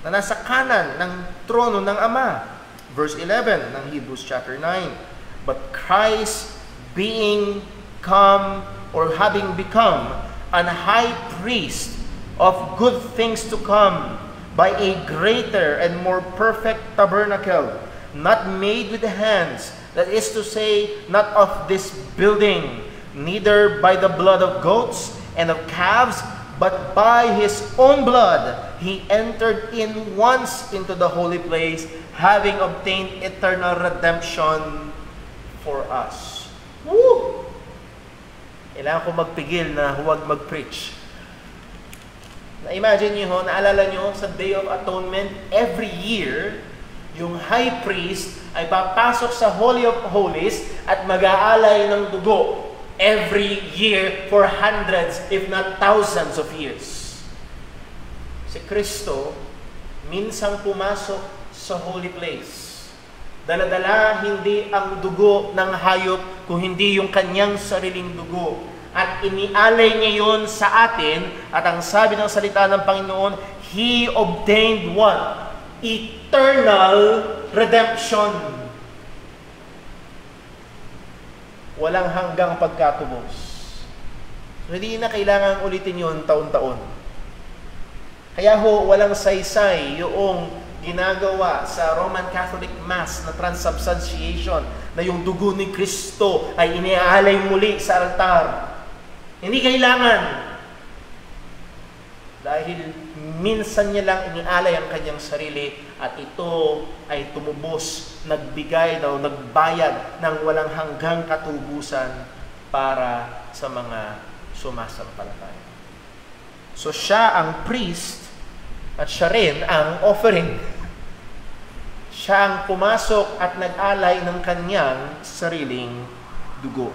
na nasa kanan ng trono ng Ama? Verse 11 ng Hebrews chapter 9. But Christ being come or having become an high priest of good things to come by a greater and more perfect tabernacle, not made with hands, that is to say, not of this building, neither by the blood of goats and of calves, but by his own blood he entered in once into the holy place, having obtained eternal redemption for us. Woo! Kailangan ko magpigil na huwag mag-preach. Na-imagine nyo, naalala nyo, sa Day of Atonement, every year, yung high priest ay papasok sa Holy of Holies at mag-aalay ng dugo every year for hundreds, if not thousands of years. Si Kristo, minsang pumasok sa holy place. Daladala hindi ang dugo ng hayop kung hindi yung kanyang sariling dugo. At inialay niya yun sa atin at ang sabi ng salita ng Panginoon, He obtained what? Eternal redemption. Walang hanggang pagkatubos. So, hindi na kailangan ulitin yun taon-taon. Kaya ho, walang saysay yung ginagawa sa Roman Catholic Mass na transubstantiation na yung dugo ni Kristo ay iniaalay muli sa altar. Hindi kailangan. Dahil minsan niya lang inialay ang kanyang sarili at ito ay tumubos, nagbigay o nagbayad ng walang hanggang katubusan para sa mga sumasampalataya. So siya ang priest at siya rin ang offering. Siya ang pumasok at nag-alay ng kanyang sariling dugo.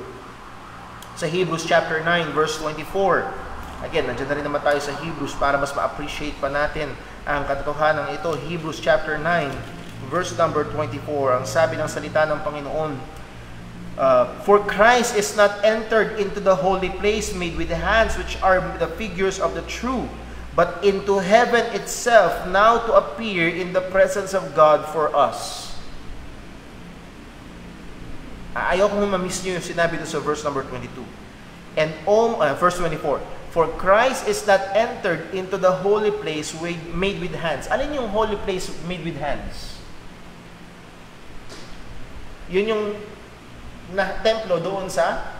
Sa Hebrews chapter 9 verse 24, again, nandiyan na rin naman tayo sa Hebrews para mas ma-appreciate pa natin ang katotohanan ito. Hebrews chapter 9, verse number 24. Ang sabi ng salita ng Panginoon, For Christ is not entered into the holy place made with hands, which are the figures of the true, but into heaven itself, now to appear in the presence of God for us. Ayaw kong ma-miss nyo yung sinabi doon sa verse number 22. And verse 24. For Christ is not entered into the holy place made with hands. Alin yung holy place made with hands? Yun yung templo doon sa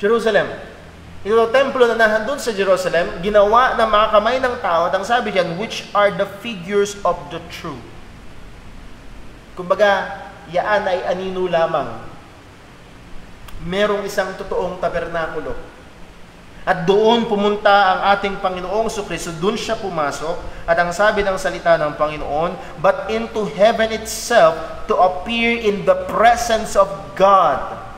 Jerusalem. Yung templo na nahandun sa Jerusalem, ginawa ng mga kamay ng tao at ang sabi diyan, which are the figures of the true. Kumbaga, yaan ay anino lamang. Merong isang totoong tabernakulo. At doon pumunta ang ating Panginoong Jesucristo, doon siya pumasok, at ang sabi ng salita ng Panginoon, but into heaven itself to appear in the presence of God.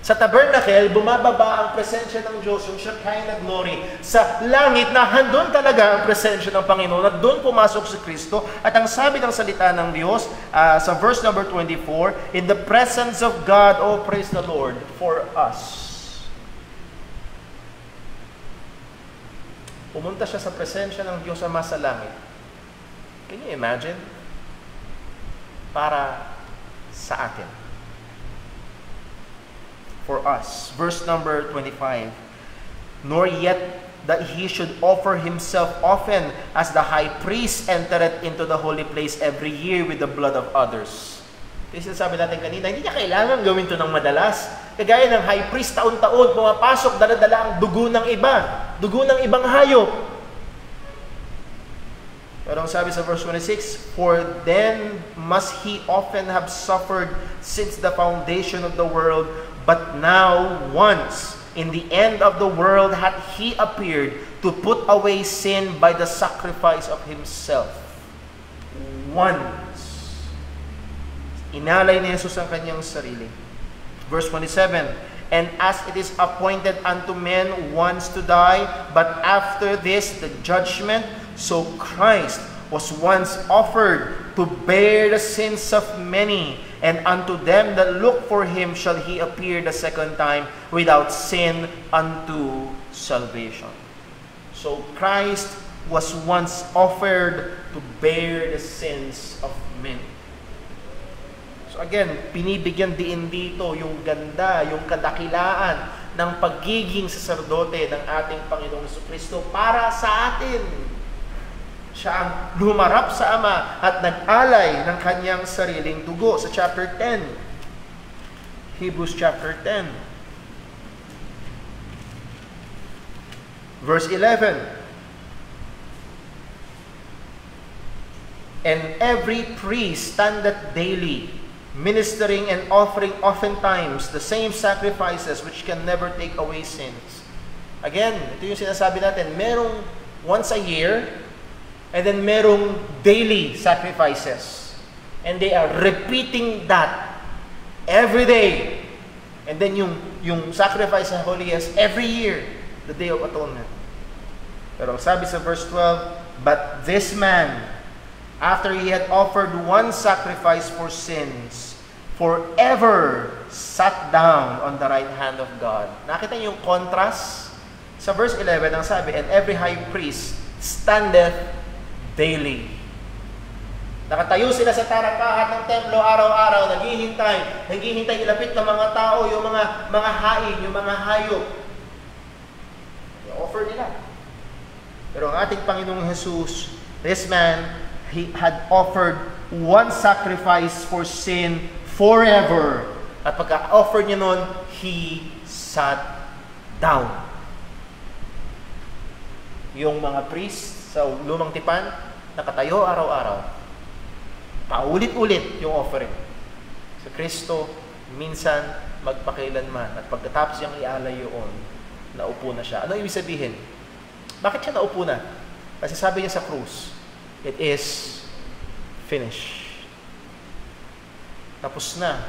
Sa tabernacle, bumababa ang presensya ng Diyos, yung Shekinah glory. Sa langit, nahandun talaga ang presensya ng Panginoon at doon pumasok si Kristo. At ang sabi ng salita ng Diyos, sa verse number 24, in the presence of God, oh praise the Lord, for us. Pumunta siya sa presensya ng Diyos Ama sa langit. Can you imagine? Para sa atin. For us. Verse number 25. nor yet that he should offer himself often, as the high priest entereth into the holy place every year with the blood of others. Kasi sabi natin kanina, hindi niya kailangan gawin ito ng madalas. Kagaya ng high priest, taon-taon pumapasok, dala-dala ang dugo ng iba, dugo ng ibang hayop. Pero ang sabi sa verse 26, for then must he often have suffered since the foundation of the world, but now once in the end of the world hath he appeared to put away sin by the sacrifice of himself. Once. Inalay ni Jesus ang kanyang sarili. Verse 27, and as it is appointed unto men once to die, but after this the judgment, so Christ was once offered to bear the sins of many, and unto them that look for him shall he appear the second time without sin unto salvation. So Christ was once offered to bear the sins of many. So again, binibigyan din dito yung ganda, yung kadakilaan ng pagiging saserdote ng ating Panginoong Jesucristo para sa atin. Siya ang lumarap sa Ama at nag-alay ng kanyang sariling dugo. Sa chapter 10, Hebrews chapter 10, verse 11, and every priest standeth daily, ministering and offering oftentimes the same sacrifices which can never take away sins. Again, ito yung sinasabi natin, merong once a year, and then merong daily sacrifices. And they are repeating that every day. And then yung sacrifice ng holiest every year, the Day of Atonement. Pero sabi sa verse 12, but this man, after he had offered one sacrifice for sins, forever sat down on the right hand of God. Nakita niyo yung contrast? Sa verse 11, ang sabi, and every high priest standeth daily. Nakatayo sila sa tarakahan ng templo araw-araw, naghihintay ilapit ng mga tao, yung mga hain, yung mga hayop. I-offer nila. Pero ang ating Panginoong Jesus, this man, he had offered one sacrifice for sin forever. At pagka-offer niya nun, he sat down. Yung mga priest sa lumang tipan, nakatayo araw-araw. Paulit-ulit yung offering. Sa Kristo, minsan, magpakailanman. At pagkatapos niyang ialay yun, naupo na siya. Ano ibig sabihin? Bakit siya naupo na? Kasi sabi niya sa krus, it is finished. Tapos na.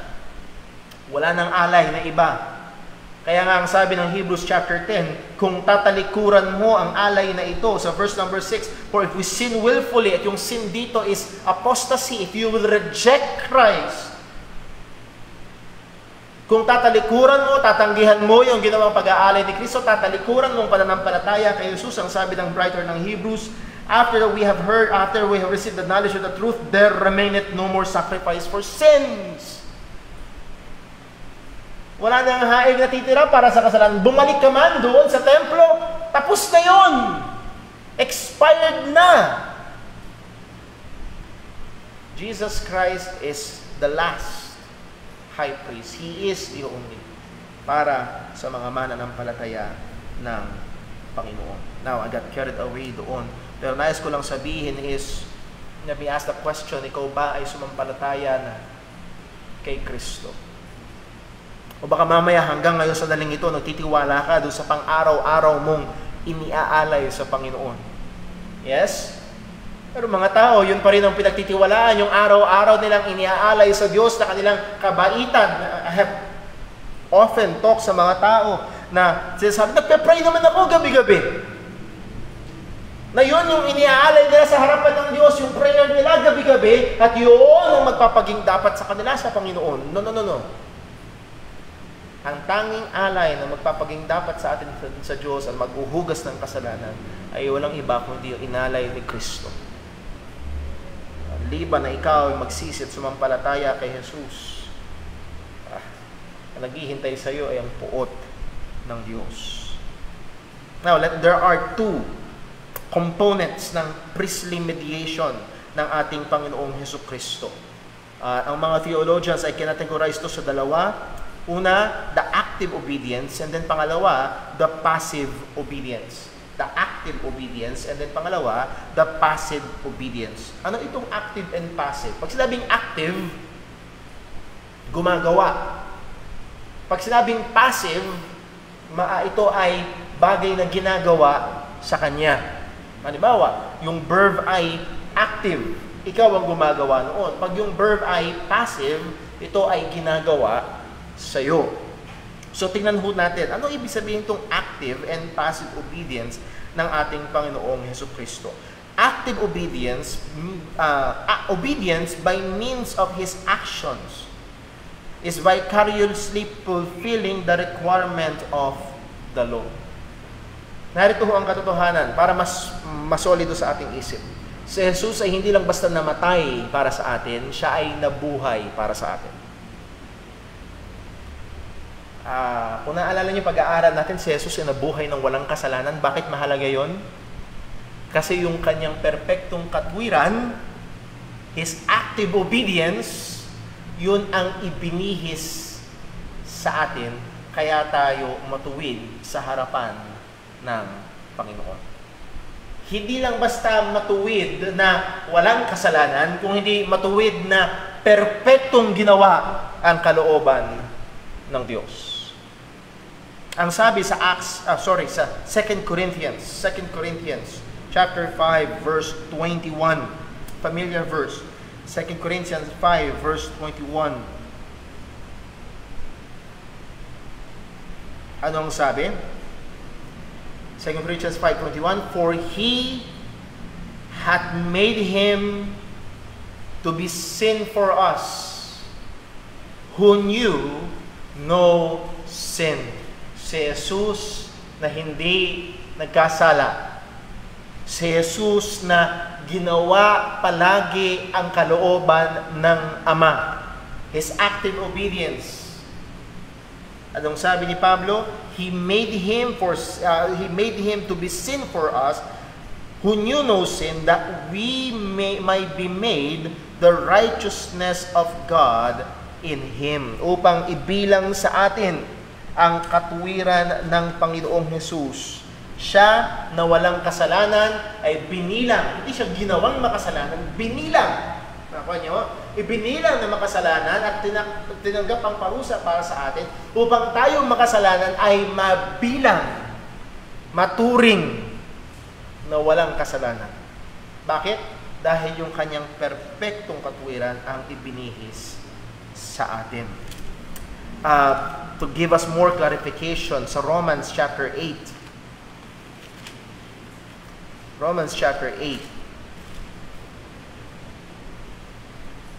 Wala nang alay na iba. Kaya nga ang sabi ng Hebrews chapter 10, kung tatalikuran mo ang alay na ito, sa verse number 6, for if we sin willfully, at yung sin dito is apostasy, if you will reject Christ, kung tatalikuran mo, tatanggihan mo yung ginawang pag-aalay ni Kristo, tatalikuran mong pananampalataya kay Jesus, ang sabi ng writer ng Hebrews, after we have received the knowledge of the truth, there remaineth no more sacrifice for sins. Wala nang haig na titira para sa kasalanan. Bumalik ka man doon sa templo, tapos na yun. Expired na. Jesus Christ is the last high priest. He is the only para sa mga mananampalataya ng Panginoon. Now, I got carried away doon. Pero nais ko lang sabihin is, let me ask the question, ikaw ba ay sumampalataya na kay Kristo? O baka mamaya hanggang ngayon sa daling ito, nagtitiwala ka doon sa pang-araw-araw mong iniaalay sa Panginoon. Yes? Pero mga tao, yun pa rin ang pinagtitiwalaan, yung araw-araw nilang iniaalay sa Diyos na kanilang kabaitan. I have often talked sa mga tao na sinasabi, nagpe-pray naman ako gabi-gabi. Na yun yung iniaalay nila sa harapan ng Diyos, yung prayer nila gabi-gabi, at yun ang magpapaging dapat sa kanila sa Panginoon. No. Ang tanging alay na magpapaging dapat sa atin sa Diyos at maghuhugas ng kasalanan ay walang iba kundi yung inalay ni Kristo. Liban na ikaw ay magsisi at sumampalataya kay Jesus, ang naghihintay sa iyo ay ang puot ng Diyos. Now, there are two components ng priestly mediation ng ating Panginoong Hesukristo. Ang mga theologians ay kinategorize ito sa dalawa. Una, the active obedience, and then pangalawa, the passive obedience. The active obedience, and then pangalawa, the passive obedience. Ano itong active and passive? Pag sinabing active, gumagawa. Pag sinabing passive, ito ay bagay na ginagawa sa kanya. Halimbawa, yung verb ay active, ikaw ang gumagawa noon. Pag yung verb ay passive, ito ay ginagawa sa'yo. So, tingnan ho natin, ano ibig sabihin itong active and passive obedience ng ating Panginoong Hesukristo? Active obedience, obedience by means of His actions, is vicariously fulfilling the requirement of the law. Narito ho ang katotohanan para mas masolido sa ating isip. Si Jesus ay hindi lang basta namatay para sa atin, siya ay nabuhay para sa atin. Kung naalala niyo pag-aaral natin, si Jesus ay nabuhay ng walang kasalanan. Bakit mahalaga yon? Kasi yung kanyang perpektong katwiran, His active obedience, yun ang ibinihis sa atin, kaya tayo matuwid sa harapan ng Panginoon. Hindi lang basta matuwid na walang kasalanan, kung hindi matuwid na perpektong ginawa ang kalooban ng Diyos. Ang sabi sa sa 2 Corinthians chapter 5 verse 21, familiar verse. 2 Corinthians 5 verse 21. Ano ang sabi? 2 Corinthians 5:21, for He hath made Him to be sin for us, who knew no sin. Si Jesus na hindi nagkasala. Si Jesus na ginawa palagi ang kalooban ng Ama. His active obedience. Anong sabi ni Pablo? He made him to be sin for us, who knew no sin, that we might be made the righteousness of God in Him. Upang ibilang sa atin ang katuwiran ng Panginoong Jesus. Siya na walang kasalanan ay binilang. Hindi siya ginawang makasalanan, binilang. Nakuha niyo? Ibinilang na makasalanan at tinanggap ang parusa para sa atin upang tayong makasalanan ay mabilang, maturing na walang kasalanan. Bakit? Dahil yung kanyang perpektong katuwiran ang ibinihis sa atin. To give us more clarification, sa Romans chapter 8. Romans chapter 8.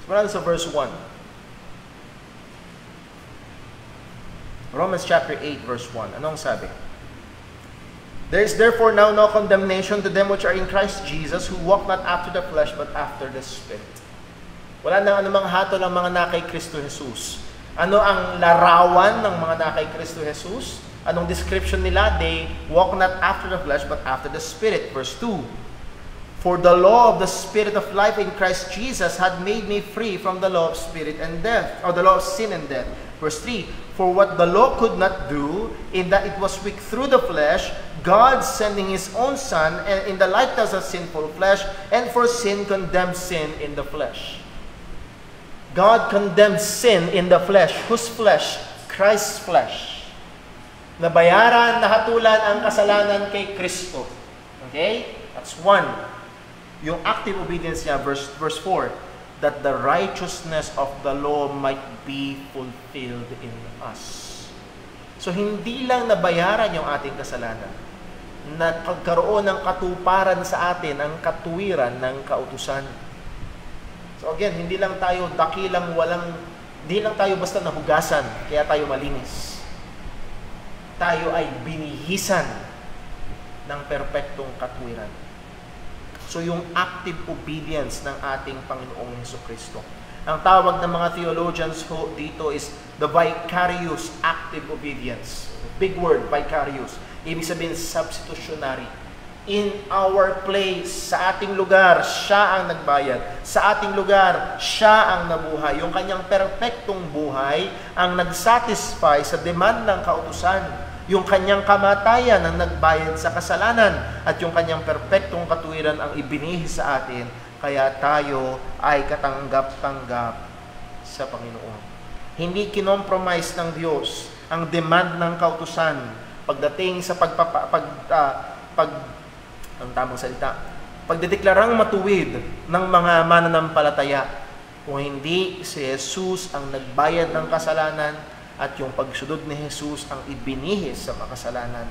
Mula sa verse 1. Romans chapter 8 verse 1. Anong sabi? There is therefore now no condemnation to them which are in Christ Jesus, who walk not after the flesh but after the Spirit. Wala nang anumang hatol ang mga nakay Kristo Jesus. Ano ang larawan ng mga nakay Kristo Jesus? Anong description nila? They walk not after the flesh but after the Spirit. Verse 2. For the law of the Spirit of life in Christ Jesus had made me free from the law of spirit and death, or the law of sin and death. Verse 3. For what the law could not do, in that it was weak through the flesh, God sending His own Son in the likeness of sinful flesh, and for sin condemned sin in the flesh. God condemned sin in the flesh. Whose flesh? Christ's flesh. Nabayaran, nahatulan ang kasalanan kay Kristo. Okay? That's one. Yung active obedience niya, verse 4, that the righteousness of the law might be fulfilled in us. So, hindi lang nabayaran yung ating kasalanan, nagkaroon ng katuparan sa atin ang katuwiran ng kautusan. So again, hindi lang tayo hindi lang tayo basta nahugasan, kaya tayo malinis. Tayo ay binihisan ng perpektong katwiran. So yung active obedience ng ating Panginoong Hesukristo. Ang tawag ng mga theologians dito is the vicarious active obedience. Big word, vicarious. Ibig sabihin, substitutionary. In our place, sa ating lugar, siya ang nagbayad. Sa ating lugar, siya ang nabuhay. Yung kanyang perpektong buhay ang nagsatisfy sa demand ng kautusan. Yung kanyang kamatayan ang nagbayad sa kasalanan. At yung kanyang perpektong katuwiran ang ibinihis sa atin. Kaya tayo ay katanggap-tanggap sa Panginoon. Hindi kinompromise ng Diyos ang demand ng kautusan pagdating sa ang tamang salita, pagdedeklarang matuwid ng mga mananampalataya. Kung hindi si Jesus ang nagbayad ng kasalanan at yung pagsunod ni Jesus ang ibinihis sa makasalanan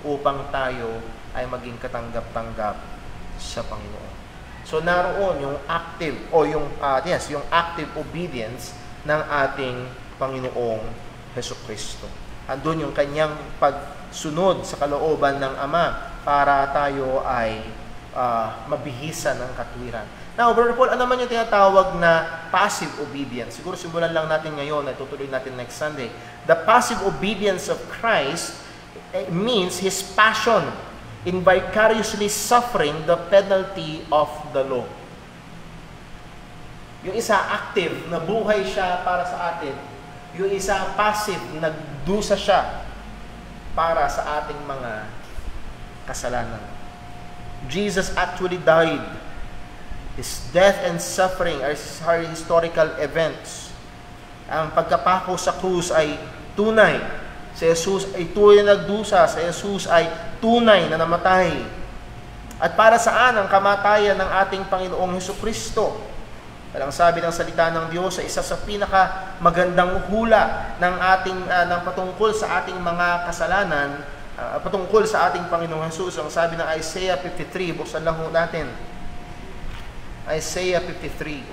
upang tayo ay maging katanggap-tanggap sa Panginoon. So naroon yung active yung active obedience ng ating Panginoong Hesukristo. Andun yung kanyang pagsunod sa kalooban ng Ama para tayo ay mabihisan ng katwiran. Now, Brother Paul, ano naman yung tinatawag na passive obedience? Siguro simulan lang natin ngayon, at tutuloy natin next Sunday. The passive obedience of Christ means His passion in vicariously suffering the penalty of the law. Yung isa active, na buhay siya para sa atin. Yung isa passive, nagdusa siya para sa ating mga kasalanan. Jesus actually died. His death and suffering are historical events. Ang pagkapako sa krus ay tunay. Si Jesus ay tunay na nagdusa. Si Jesus ay tunay na namatay. At para saan ang kamatayan ng ating Panginoong Hesukristo? Walang sabi ng salita ng Diyos sa isa sa pinaka magandang hula ng ating patungkol sa ating mga kasalanan, patungkol sa ating Panginoong Jesus. Ang sabi ng Isaiah 53, buksan lang ho natin. Isaiah 53.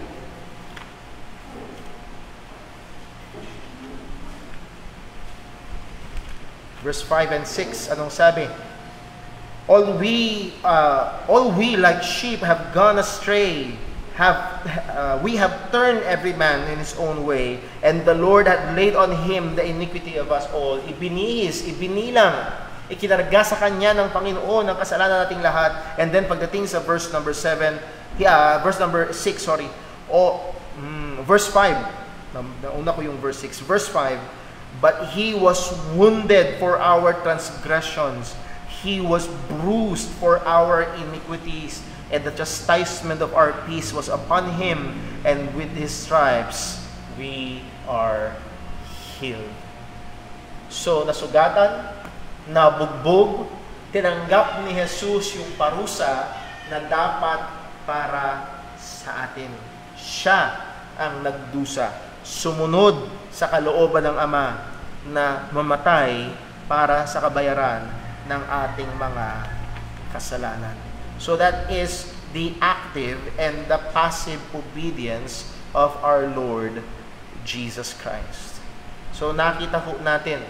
Verse 5 and 6, anong sabi? All we like sheep have gone astray. We have turned every man in his own way, and the Lord had laid on Him the iniquity of us all. Ibinilang, ikinarga sa Kanya ng Panginoon ang kasalanan nating lahat. And then pagdating sa verse number 6, verse 5. Nauna ko yung verse 6. Verse 5, but He was wounded for our transgressions. He was bruised for our iniquities. And the chastisement of our peace was upon Him, and with His stripes we are healed. So, nasugatan, nabugbog, tinanggap ni Jesus yung parusa na dapat para sa atin. Siya ang nagdusa. Sumunod sa kalooban ng Ama na mamatay para sa kabayaran ng ating mga kasalanan. So that is the active and the passive obedience of our Lord Jesus Christ. So nakita po natin,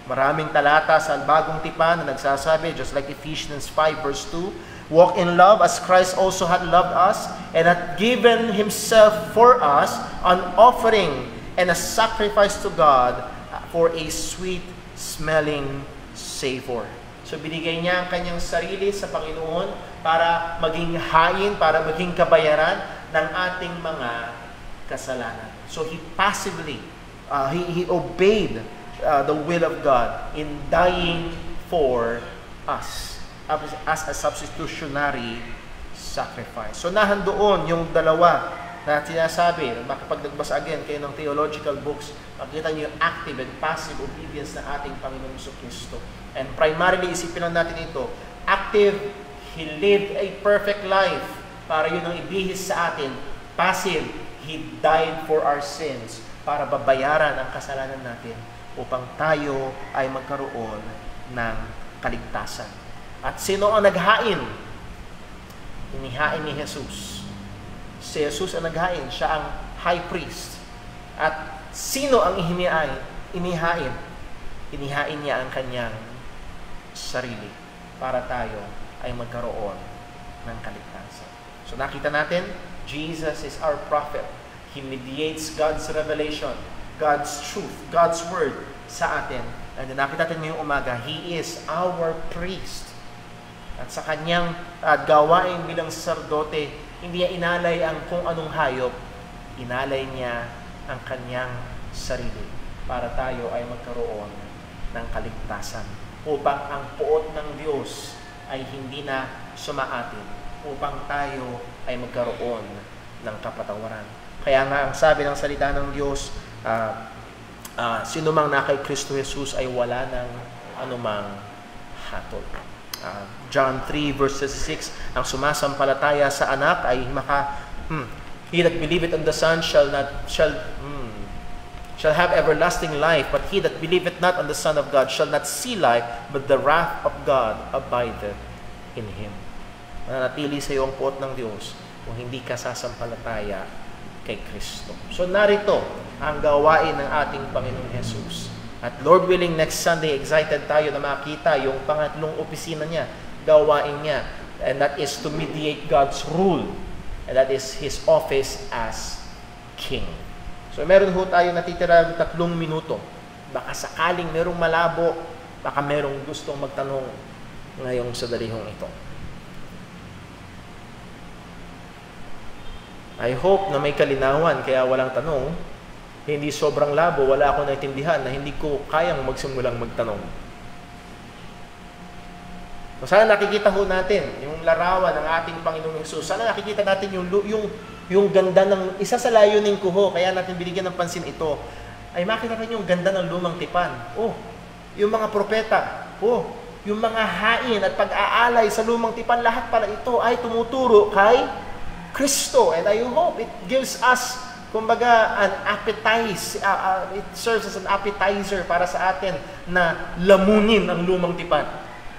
maraming talata sa Bagong Tipan na nagsasabi, just like Ephesians 5 verse 2, walk in love as Christ also had loved us and had given Himself for us an offering and a sacrifice to God for a sweet-smelling savor. So binigay niya ang kanyang sarili sa Panginoon para maging hain, para maging kabayaran ng ating mga kasalanan. So He passively, He obeyed the will of God in dying for us as a substitutionary sacrifice. So nahandoon yung dalawa na sinasabi, kapag nagbasa again kayo ng theological books, makikita niyo yung active and passive obedience ng ating Panginoong Jesucristo. And primarily, isipin lang natin ito, active, He lived a perfect life para yun ang ibihis sa atin. Passive, He died for our sins para babayaran ang kasalanan natin upang tayo ay magkaroon ng kaligtasan. At sino ang naghain? Inihain ni Jesus. Si Jesus ang naghain. Siya ang high priest. At sino ang inihain? Inihain niya ang kanyang sarili para tayo ay magkaroon ng kaligtasan. So nakita natin, Jesus is our prophet. He mediates God's revelation, God's truth, God's word sa atin. And nakita natin ngayong umaga, He is our priest. At sa kanyang gawain bilang sacerdote, hindi niya inalay ang kung anong hayop, inalay niya ang kanyang sarili para tayo ay magkaroon ng kaligtasan. Upang ang puot ng Diyos ay hindi na sumaatin, upang tayo ay magkaroon ng kapatawaran. Kaya nga ang sabi ng salita ng Diyos, sino mang na kay Kristo Jesus ay wala ng anumang hatol. John 3 verses 6, ang sumasampalataya sa anak ay he that believeth on the Son shall have everlasting life, but he that believeth not on the Son of God shall not see life, but the wrath of God abideth in him. Mananatili sa iyo ang puot ng Diyos kung hindi ka sasampalataya kay Kristo. So narito ang gawain ng ating Panginoong Jesus. At Lord willing, next Sunday, excited tayo na makita yung pangatlong opisina niya, gawain niya. And that is to mediate God's rule. And that is His office as King. So meron ho tayo natitira 3 minuto. Baka sakaling merong malabo, baka merong gustong magtanong ngayong sadalihong ito. I hope na may kalinawan kaya walang tanong. Hindi sobrang labo, wala akong naintindihan na hindi ko kayang magsimulang magtanong. So, sana nakikita ho natin yung larawan ng ating Panginoong Hesus. Sana nakikita natin yung ganda ng, isa sa layunin ko ho, kaya natin binigyan ng pansin ito, ay makita natin yung ganda ng lumang tipan. Yung mga propeta. Yung mga hain at pag-aalay sa lumang tipan, lahat pala ito ay tumuturo kay Kristo. And I hope it gives us, kumbaga, an appetize. It serves as an appetizer para sa atin na lamunin ang lumang tipan,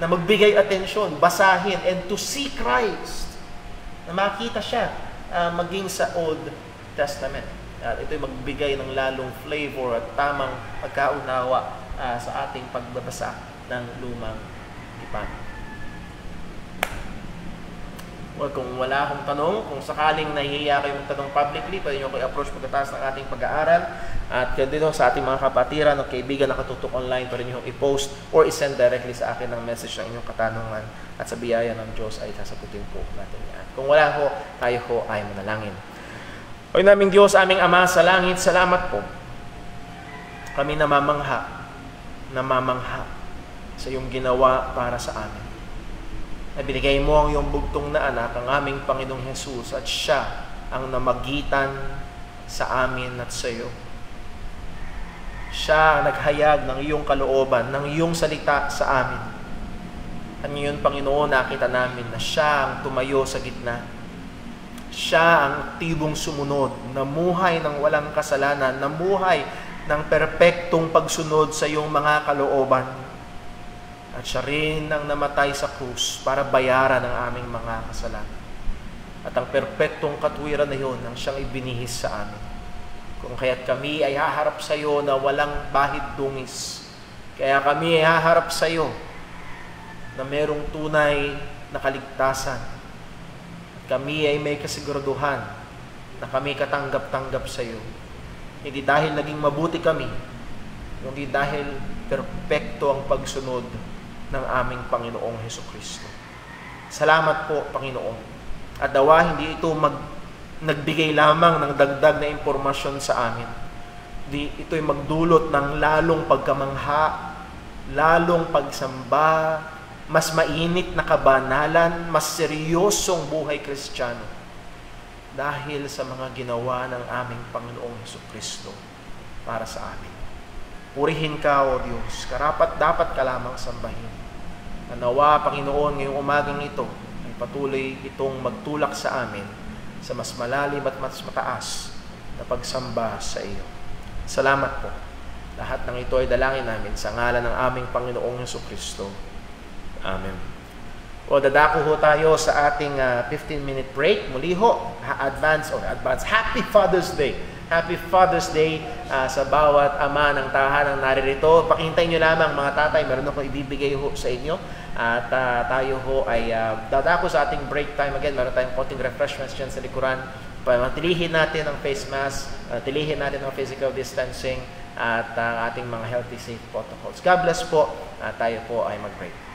na magbigay atensyon, basahin, and to see Christ, na makita siya maging sa Old Testament. Ito'y magbigay ng lalong flavor at tamang pagkaunawa sa ating pagbabasa ng lumang tipan. Well, kung wala akong tanong, kung sakaling nahihiya kayong magtanong publicly, pwede nyo kayo approach pagkatapos ng ating pag-aaral. At dito sa ating mga kapatiran o kaibigan na katutok online, pwede nyo i-post or i-send directly sa akin ng message ng inyong katanungan. At sa biyaya ng Diyos ay sasagutin po natin yan. Kung wala ho, tayo ho ay manalangin. O naming Diyos, aming Ama sa langit, salamat po. Kami namamangha sa iyong ginawa para sa amin. Na binigay mo ang iyong bugtong na anak, ang aming Panginoong Jesus, at siya ang namagitan sa amin at sa iyo. Siya ang naghayag ng iyong kalooban, ng iyong salita sa amin. At ngayon, Panginoon, nakita namin na siya ang tumayo sa gitna. Siya ang aktibong sumunod, namuhay ng walang kasalanan, namuhay ng perpektong pagsunod sa iyong mga kalooban. At siya rin ang namatay sa krus para bayaran ang aming mga kasalanan. At ang perpektong katwiran na yun ang siyang ibinihis sa amin. Kung kaya't kami ay haharap sa iyo na walang bahid dungis. Kaya kami ay haharap sa iyo na merong tunay na kaligtasan. At kami ay may kasiguraduhan na kami katanggap-tanggap sa iyo. Hindi dahil naging mabuti kami, kundi dahil perpekto ang pagsunod ng aming Panginoong Hesukristo. Salamat po, Panginoon. At dawa hindi ito nagbigay lamang ng dagdag na impormasyon sa amin. Ito'y magdulot ng lalong pagkamangha, lalong pagsamba, mas mainit na kabanalan, mas seryosong buhay Kristiyano dahil sa mga ginawa ng aming Panginoong Hesukristo para sa amin. Purihin ka, O Diyos. Karapat dapat ka lamang sambahin. Nawa, Panginoon, ngayong umagang ito ay patuloy itong magtulak sa amin sa mas malalim at mas mataas na pagsamba sa iyo. Salamat po. Lahat ng ito ay dalangin namin sa ngalan ng aming Panginoong Hesukristo. Amen. O dadako ho tayo sa ating 15-minute break. Muli ho, advance. Happy Father's Day. Happy Father's Day sa bawat ama ng tahanang naririto. Pakihintay nyo lamang mga tatay, meron ako ibibigay ho sa inyo. At tayo ho ay dadako sa ating break time again. Meron tayong konting refreshments dyan sa likuran. Panatilihin natin ang face mask, panatilihin natin ang physical distancing, at ang ating mga healthy safe protocols. God bless po. Tayo po ay mag-pray.